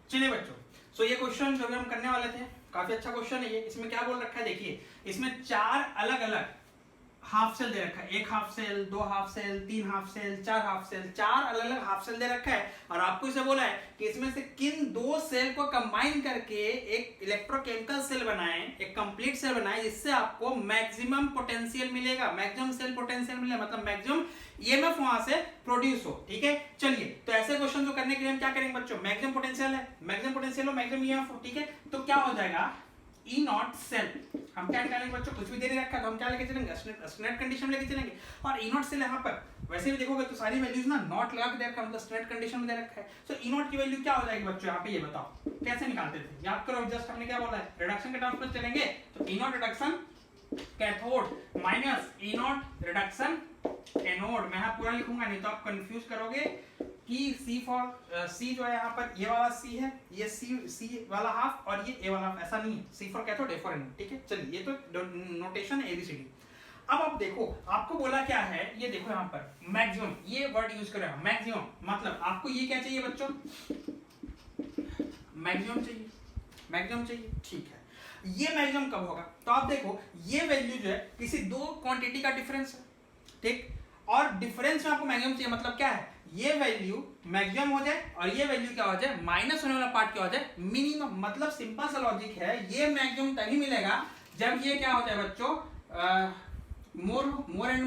चलिए बच्चों, सो ये क्वेश्चन जो भी हम करने वाले थे, काफी अच्छा क्वेश्चन है ये। इसमें क्या बोल रखा है देखिए, इसमें 4 अलग अलग हाफ सेल दे रखा है, 1 half cell, 2 half cell, 3 half cell, 4 half cell, 4 अलग अलग हाफ सेल दे रखा है। और आपको इसे बोला है कि इसमें से किन 2 सेल को कंबाइन करके एक इलेक्ट्रोकेमिकल सेल बनाएं, एक कंप्लीट सेल बनाएं, जिससे आपको मैक्सिमम पोटेंशियल मिलेगा, मैक्सिमम सेल पोटेंशियल मिलेगा, मतलब मैक्सिमम ईएमएफ वहां से प्रोड्यूस हो, ठीक है। चलिए, तो ऐसे क्वेश्चन को करने के लिए हम क्या करेंगे बच्चों? मैक्सिमम पोटेंशियल है, मैक्सिमम पोटेंशियल हो, मैक्सिमम ईएमएफ हो, ठीक है। तो क्या हो जाएगा? ई नॉट सेल, हम क्या निकालेंगे बच्चों? कुछ भी दे नहीं रखा तो हम क्या लेके चलेंगे? स्टैंडर्ड कंडीशन लेके चलेंगे। और ई नॉट सेल यहाँ पर वैसे भी देखोगे तो सारी वैल्यूज ना नॉट लगा के दे रखा है, मतलब स्टैंडर्ड कंडीशन में दे रखा है। सो ई नॉट की वैल्यू क्या हो जाएगी बच्चों? यहाँ पे ये बताओ कैसे निकालते थे, याद करो। जस्ट हमने क्या बोला है, रिडक्शन के टर्म्स में चलेंगे। तो E naught reduction cathode minus E naught reduction anode. मैं यहाँ पूरा लिखूंगा, नहीं तो आप कंफ्यूज करोगे कि सी जो है यहाँ पर ये वाला सी है, ये सी वाला हाफ और ये ए वाला हाफ, ऐसा नहीं है। C for cathode, A for anode, ठीक है। चलिए, ये तो नोटेशन है एबीसीडी। अब आप देखो, आपको बोला क्या है, ये देखो यहाँ पर मैक्सिमम, ये वर्ड यूज कर रहे हैं मैक्सिमम, मतलब आपको ये क्या चाहिए बच्चों? मैक्सिमम चाहिए, मैक्सिमम चाहिए, ठीक है। ये मैक्सिमम कब होगा? तो आप देखो, ये वैल्यू जो है किसी 2 क्वांटिटी का डिफरेंस है, ठीक। और डिफरेंस में आपको मैक्सिमम चाहिए, मतलब क्या है? ये वैल्यू मैक्सिमम हो जाए और ये वैल्यू क्या हो जाए? माइनस होने वाला पार्ट क्या हो जाए? मिनिमम। मतलब सिंपल सा लॉजिक है, ये मैक्सिमम तभी मिलेगा जब ये क्या हो जाए बच्चों? मोर एंड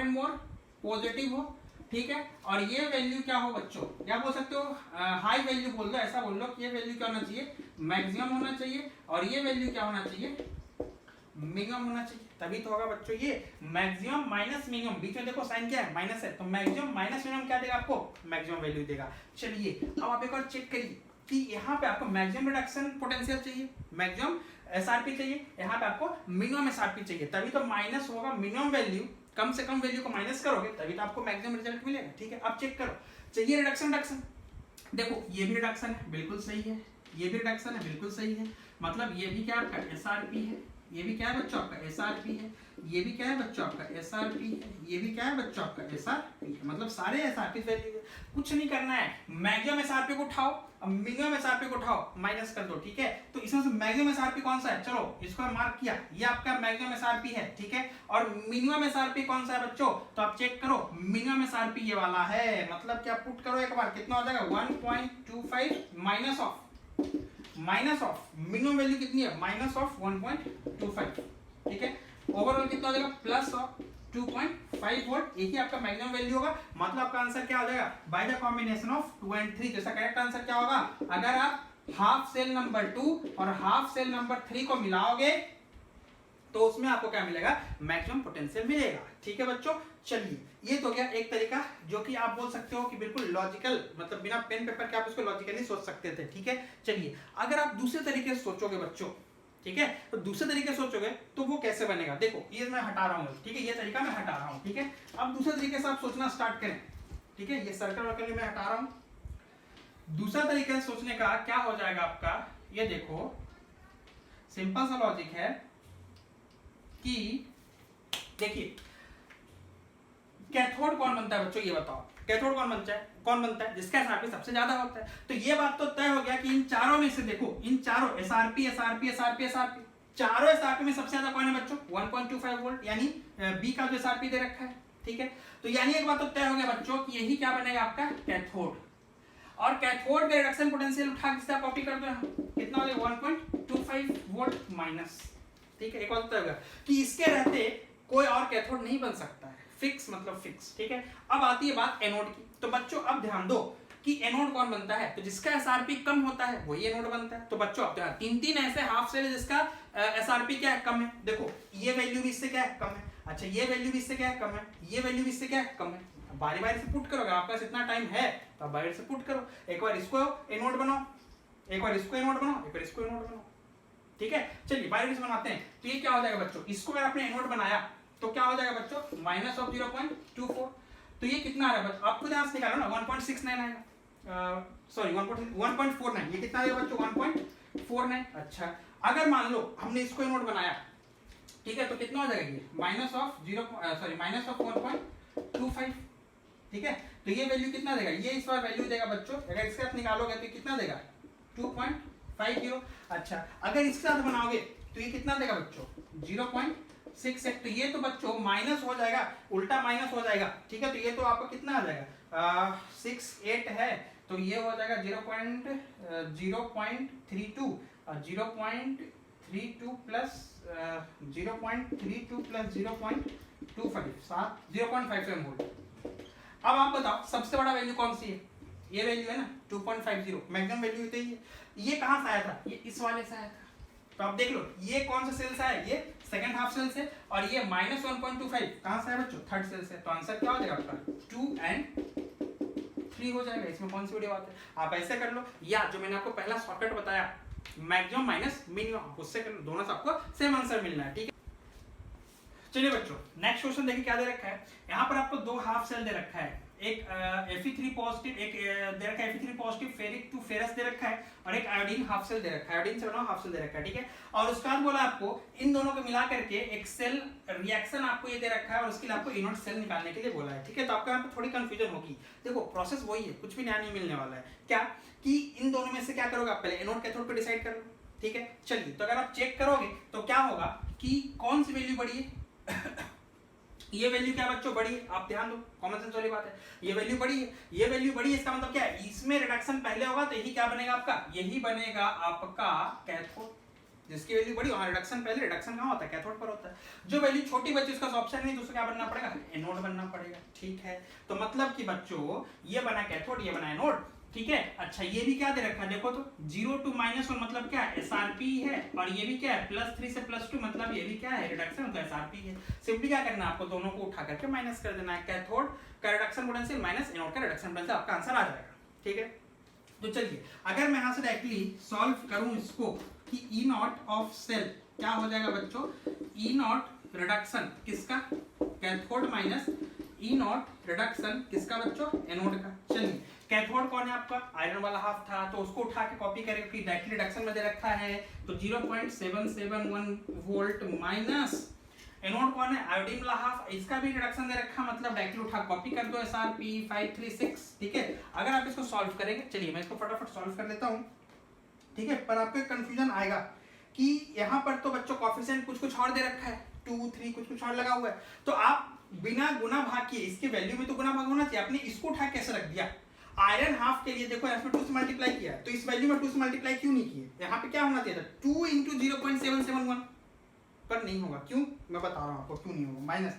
मोर पॉजिटिव हो, ठीक है। और ये वैल्यू क्या हो बच्चों? क्या बोल सकते हो? हाई वैल्यू बोल दो, ऐसा बोल लो कि ये वैल्यू क्या होना चाहिए? मैक्सिमम होना चाहिए। और ये वैल्यू क्या होना चाहिए? मिनिमम होना चाहिए, तभी तो होगा बच्चों ये मैक्सिमम माइनस मिनिमम। बीच में देखो साइन क्या है? माइनस है, तो मैक्सिमम माइनस मिनिमम क्या देगा आपको? मैक्सिमम वैल्यू देगा। चलिए, अब आप एक और चेक करिए कि यहाँ पे आपको मैक्सिमम रिडक्शन पोटेंशियल चाहिए, मैक्सिमम एसआरपी चाहिए, यहाँ पे आपको मिनिमम एसआरपी चाहिए, तभी तो माइनस होगा मिनिमम वैल्यू। कम से कम वैल्यू को माइनस करोगे तभी तो आपको मैक्सिमम रिजल्ट मिलेगा, ठीक है। अब चेक करो, चाहिए रिडक्शन, देखो ये भी रिडक्शन है, बिल्कुल सही है, ये भी रिडक्शन है, बिल्कुल सही है। मतलब ये भी क्या आपका एसआरपी है, ये भी क्या है बच्चों आपका? एसआरपी है। ये भी क्या है बच्चों आपका? एसआरपी है। ये भी क्या है बच्चों आपका? एसआरपी है। मतलब सारे एसआरपी वैल्यू है, कुछ नहीं करना है। मैक्सिमम एसआरपी को उठाओ, अब मिनिमम एसआरपी को उठाओ, माइनस कर दो, ठीक है। तो इसमें से मैक्सिमम एसआरपी कौन सा है? चलो इसको मार्क किया, ये आपका मैक्सिमम एसआरपी है, ठीक है। और मिनिमम एसआरपी कौन सा है बच्चों? तो आप चेक करो, मिनिमम एसआरपी ये वाला है। मतलब क्या पुट करो एक बार, कितना हो जाएगा? 1.25 माइनस ऑफ मिनिमम वैल्यू कितनी है? माइनस ऑफ 1.25, ठीक है। ओवरऑल कितना हो जाएगा? प्लस ऑफ 2.5 वोल्ट, एक ही आपका मैक्सिमम वैल्यू होगा। मतलब आपका आंसर क्या हो जाएगा? By the combination of 2 and 3। जैसा करेक्ट आंसर क्या होगा? अगर आप हाफ सेल नंबर 2 और हाफ सेल नंबर 3 को मिलाओगे तो उसमें आपको क्या मिलेगा? मैक्सिमम पोटेंशियल मिलेगा, ठीक है बच्चों। चलिए, ये तो गया एक तरीका जो कि आप बोल सकते हो कि बिल्कुल लॉजिकल, मतलब बिना पेन पेपर के आप इसको लॉजिकली सोच सकते थे, ठीक है। चलिए, अगर आप दूसरे तरीके से सोचोगे बच्चों, ठीक है, तो दूसरे तरीके से सोचोगे तो वो कैसे बनेगा? देखो, ये मैं हटा रहा हूँ, ठीक है, ये तरीका मैं हटा रहा हूँ, ठीक है। अब दूसरे तरीके से आप सोचना स्टार्ट करें, ठीक है। ये सर्कल वर्कल मैं हटा रहा हूँ। दूसरा तरीका से सोचने का क्या हो जाएगा आपका? ये देखो, सिंपल सा लॉजिक है कि देखिए, कैथोड कौन बनता है बच्चों? ये बताओ, कैथोड कौन बनता है? जिसका एसआरपी सबसे ज्यादा होता है। तो ये बात तो तय हो गया कि इन चारों में से देखो, इन चारों एसआरपी चारों एसआरपी में सबसे ज्यादा कौन है बच्चों? 1.25 वोल्ट, यानी बी का जो एसआरपी दे रखा है, ठीक है। तो यानी एक बात तो तय हो गया बच्चों कि यही क्या बनेगा आपका? कैथोड। और कैथोड का रिडक्शन पोटेंशियल उठा के कॉपी कर दो, कितना हो जाएगा? 1.25 वोल्ट माइनस, ठीक है। एक बात तय हो गया कि इसके रहते कोई और कैथोड नहीं बन सकता है, फिक्स मतलब फिक्स, ठीक है। अब आती है बात एनोड की। तो बच्चों अब ध्यान दो कि एनोड कौन बनता है? तो जिसका एसआरपी कम होता है वही एनोड बनता है। तो बच्चों अब 3 ऐसे हाफ सेल जिसका एसआरपी क्या है? कम है। देखो, ये वैल्यू भी इससे क्या है? कम है। अच्छा, ये वैल्यू भी इससे क्या है? कम है। ये वैल्यू भी इससे क्या है? कम है। बारी बारी से पुट करोगे, आपके पास इतना टाइम है तो आप बारी से पुट करो। एक बार इसको एनोड बनाओ, एक बार इसको एनोड बनाओ, एक बार इसको एनोड बनाओ, ठीक है, चलिए बाय रेडियस बनाते हैं। तो ये क्या हो जाएगा बच्चों, इसको अगर आपने एनोड बनाया तो क्या हो जाएगा बच्चों, माइनस ऑफ 0.24। तो ये कितना आ रहा है बच्चों, आपको ध्यान से निकालो ना, 1.69 आएगा, सॉरी 1.49, ये कितना आएगा बच्चों, 1.49। अच्छा अगर मान लो हमने इसको नोट बनाया, ठीक है, तो कितना हो जाएगा ये, माइनस ऑफ 1.25, ठीक है। तो ये वैल्यू कितना देगा, ये इस बार वैल्यू देगा बच्चों, अगर इसके साथ निकालोगे तो कितना देगा, 2.50। अच्छा अगर इसके साथ बनाओगे तो ये कितना देगा बच्चों, 0.68। तो ये तो बच्चों माइनस हो जाएगा, उल्टा माइनस हो जाएगा, ठीक है। तो ये तो आपका कितना आ जाएगा, 68 है, तो ये हो जाएगा 0.32 प्लस 0.32 प्लस 0.25 वोल्ट। अब आप बताओ सबसे बड़ा वैल्यू कौन सी है, ये वैल्यू है ना 2.50, मैक्सिमम वैल्यू तो ये कहां से आया था, ये इस वाले से आया था। तो आप देख लो ये कौन सा सेल से आया, ये सेकंड हाफ सेल से, और ये माइनस 1.25 कहां से आया बच्चों, थर्ड सेल से। तो आंसर क्या हो जाएगा आपका, 2 और 3 हो जाएगा। इसमें कौन सी वीडियो बात है, आप ऐसे कर लो, या जो मैंने आपको पहला शॉर्टकट बताया मैक्सिमम माइनस मिनिमम, उससे कर लो, दोनों से आपको सेम आंसर मिलना है, ठीक है। चलिए बच्चों नेक्स्ट क्वेश्चन देखिए क्या दे रखा है, यहाँ पर आपको दो हाफ सेल दे रखा है, एक Fe3 पॉजिटिव, एक दे रखा है Fe3 positive ferric to ferrous दे रखा है, और एक आयोडीन हाफ सेल दे रखा है, आयोडीन से बना हाफ सेल दे रखा है, ठीक है। और उसके बाद बोला आपको इन दोनों को मिला करके एक सेल रिएक्शन आपको ये दे रखा है, और उसके लिए आपको इनोट सेल निकालने के लिए बोला है, ठीक है। तो आपको यहाँ पे थोड़ी कंफ्यूजन होगी, देखो प्रोसेस वही है, कुछ भी नया नहीं मिलने वाला है, क्या कि इन दोनों में से क्या करोगे आप, पहले एनोड कैथोड को डिसाइड कर लो, ठीक है। चलिए तो अगर आप चेक करोगे तो क्या होगा कि कौन सी वैल्यू बड़ी है ये वैल्यू क्या बच्चों बड़ी है, आप ध्यान दो, कॉमन सेंस वाली बात है, ये वैल्यू बड़ी है, ये वैल्यू बड़ी है, इसका मतलब क्या है, इसमें रिडक्शन पहले होगा तो यही क्या बनेगा आपका, यही बनेगा आपका कैथोड। जिसकी वैल्यू बड़ी वहां रिडक्शन पहले, रिडक्शन कहां होता है, कैथोड पर होता है। जो वैल्यू छोटी बच्ची उसका ऑप्शन नहीं, तो उसको क्या बनना पड़ेगा, एनोड बनना पड़ेगा, ठीक है। तो मतलब कि बच्चों ये बना कैथोड, ये बना एनोड, ठीक है। अच्छा ये भी क्या दे रखा है, देखो तो 0 to -1 मतलब क्या है, SRP है, और ये भी क्या है +3 से +2 मतलब ये भी क्या है, रिडक्शन मतलब SRP है। सिंपली क्या करना है आपको, दोनों को उठा करके माइनस कर देना है, कैथोड का रिडक्शन पोटेंशियल माइनस एनोड का रिडक्शन पोटेंशियल, आपका आंसर आ जाएगा, ठीक है। तो चलिए अगर मैं यहां से डायरेक्टली सॉल्व करूं इसको कि E नॉट ऑफ सेल क्या हो जाएगा बच्चों, E नॉट रिडक्शन किसका, cathode minus E naught reduction किसका बच्चों, एनोड का। चलिए कैथोड कौन है आपका, आयरन वाला हाफ था, तो उसको उठा के कॉपी करके कि डायरेक्टली रिडक्शन में दे रखा है, तो 0.771 वोल्ट माइनस एनोड कौन है, आयोडीन वाला हाफ, इसका भी रिडक्शन दे रखा, मतलब डायरेक्टली उठा कॉपी कर दो SRP 536, ठीक है। अगर आप इसको सॉल्व करेंगे, चलिए मैं इसको फटाफट सॉल्व कर लेता हूं, ठीक है। पर आपको कंफ्यूजन आएगा कि यहाँ पर तो बच्चों कोएफिशिएंट कुछ और दे रखा है, 2 3 कुछ और लगा हुआ है, तो आप बिना गुना भाग किए, इसके वैल्यू में तो गुना भाग होना चाहिए, आपने इसको उठा कैसे रख दिया। आयरन हाफ के लिए देखो इसमें 2 से मल्टीप्लाई किया, तो इस वैल्यू में 2 से मल्टीप्लाई क्यों नहीं किए, यहाँ पे क्या होना चाहिए था 2 × 0.771, पर नहीं होगा, क्यों मैं बता रहा हूँ आपको क्यों नहीं होगा, माइनस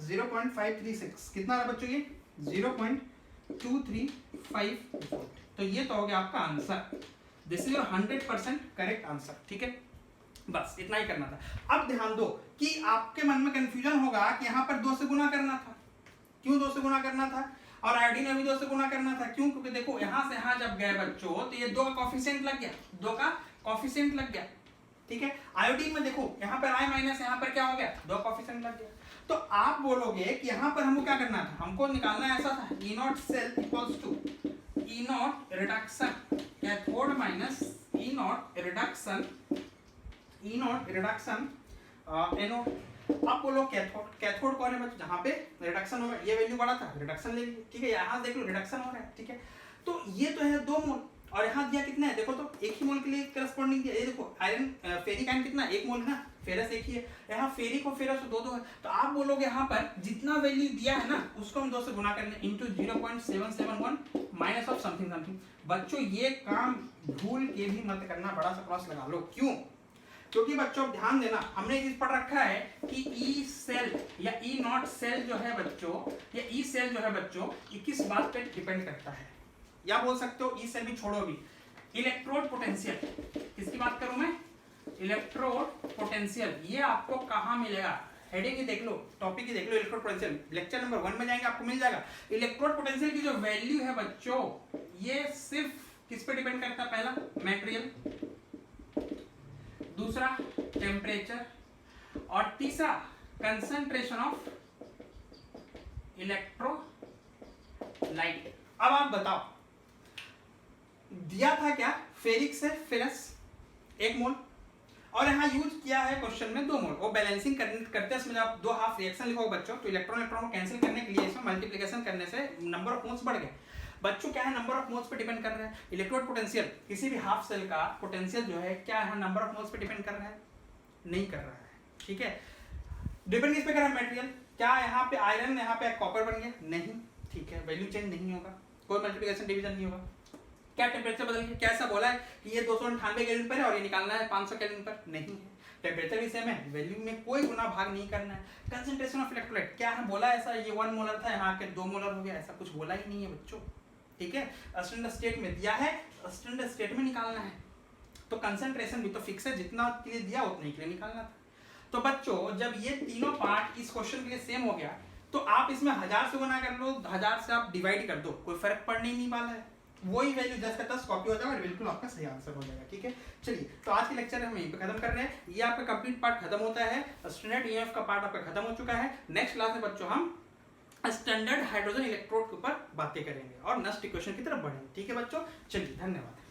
0.536 कितना रहा बच्चों, ये 0.235 वोल्ट। तो ये तो हो गया आपका answer, this is your 100% correct answer, ठीक है। बस इतना ही करना था। अब ध्यान दो कि आपके मन में कंफ्यूजन होगा कि यहाँ पर 2 से गुना करना था, क्यों 2 से गुना करना था, और आयोडीन में भी 2 से गुना करना था, क्यों, क्योंकि देखो यहाँ से यहाँ जब गए बच्चों तो ये 2 का कोएफिशिएंट लग गया, 2 का कोएफिशिएंट लग गया, ठीक है। आयोडीन में देखो यहाँ पर I माइनस, यहाँ पर क्या हो गया, 2 कोएफिशिएंट लग गया। तो आप बोलोगे कि यहाँ पर हमको क्या करना था, हमको निकालना ऐसा था E naught cell equals to E naught reduction cathode minus E naught reduction anode. अब बोलो कैथोड, कैथोड कौन है बच्चों, जहाँ पे रिडक्शन होगा, ये वैल्यू बड़ा था, रिडक्शन ले लीजिए, ठीक है। यहाँ देख लो रिडक्शन हो रहा है, ठीक है। तो ये तो है 2 मोल, और यहाँ दिया कितना है, देखो तो 1 ही मोल के लिए करस्पॉन्डिंग दिया, ये देखो आयरन फेरिक आयन कितना 1 मोल है ना, फेरस 1 ही है, यहाँ फेरिक और फेरस 2 है। तो आप बोलोगे यहाँ पर जितना वैल्यू दिया है ना उसको हम 2 से गुना करने into 0.771 minus of something something. बच्चों ये काम भूल के भी मत करना, बड़ा सा क्रॉस लगा लो, क्यों, क्योंकि बच्चों ध्यान देना, हमने चीज पढ़ रखा है कि ई सेल या ई नॉट सेल जो है बच्चों, या ई सेल जो है बच्चों, ये किस बात पे डिपेंड करता है, या बोल सकते हो ई सेल भी छोड़ो अभी, इलेक्ट्रोड पोटेंशियल, किसकी बात करूं मैं, इलेक्ट्रोड पोटेंशियल, ये आपको कहां मिलेगा, हेडिंग ही देख लो, टॉपिक ही देख लो, इलेक्ट्रोड पोटेंशियल, लेक्चर नंबर 1 में जाएंगे आपको मिल जाएगा। इलेक्ट्रोड पोटेंशियल की जो वैल्यू है बच्चों, ये सिर्फ किस पे डिपेंड करता है, पहला मेटेरियल, दूसरा टेम्परेचर, और तीसरा कंसंट्रेशन ऑफ इलेक्ट्रोलाइट। अब आप बताओ, दिया था क्या, फेरिक से फेरस 1 मोल, और यहाँ यूज किया है क्वेश्चन में 2 मोल। वो बैलेंसिंग करते समय जब 2 हाफ रिएक्शन लिखो बच्चों, तो इलेक्ट्रॉन इलेक्ट्रॉन को कैंसिल करने के लिए इसमें मल्टीप्लिकेशन करने से नंबर ऑफ मोल्स बढ़ गए बच्चों। क्या है, नंबर ऑफ मोल्स पे डिपेंड कर रहा है। इलेक्ट्रोड पोटेंशियल, किसी भी हाफ सेल का पोटेंशियल जो है क्या है, नंबर ऑफ मोल्स पे डिपेंड कर रहा है, नहीं कर रहा है। ठीक है, डिपेंड किस पे कर रहा है, मटेरियल। क्या यहाँ पे आयरन, यहाँ पे कॉपर बन गया, नहीं। ठीक है, वैल्यू चेंज नहीं होगा, कोई मल्टीप्लिकेशन डिवीजन नहीं होगा। क्या टेम्परेचर बदल गया, क्या ऐसा बोला है कि ये 298 केल्विन पर है और ये निकालना है 500 केल्विन पर, नहीं है। टेम्परेचर भी सेम है, वैल्यू में कोई गुना भाग नहीं करना है। कंसंट्रेशन ऑफ इलेक्ट्रोलाइट, क्या है बोला ऐसा, ये 1 मोलर था, यहाँ के 2 मोलर हो गया, ऐसा कुछ बोला ही नहीं है बच्चों। ठीक है, स्टैंडर्ड स्टेट में दिया है, स्टैंडर्ड स्टेट में निकालना है। तो कंसंट्रेशन भी तो फिक्स है, जितना के लिए दिया उतने के लिए निकालना था। तो बच्चों जब ये तीनों पार्ट इस क्वेश्चन के लिए सेम हो गया, तो आप इसमें 1000 से गुना कर लो, 1000 से आप डिवाइड कर दो, कोई फर्क पड़ने ही नहीं वाला है। वही वैल्यू 10 का 10 कॉपी हो जाएगा और बिल्कुल आपका सही आंसर हो जाएगा। ठीक है, चलिए तो आज के लेक्चर हम यहीं पे खत्म कर रहे हैं। ये आपका कंप्लीट पार्ट खत्म होता है, स्टैंडर्ड ईएमएफ का पार्ट आपका खत्म हो चुका है। नेक्स्ट क्लास में बच्चों हम स्टैंडर्ड हाइड्रोजन इलेक्ट्रोड के ऊपर बातें करेंगे और नेक्स्ट इक्वेशन की तरफ बढ़ेंगे। ठीक है बच्चों, चलिए धन्यवाद।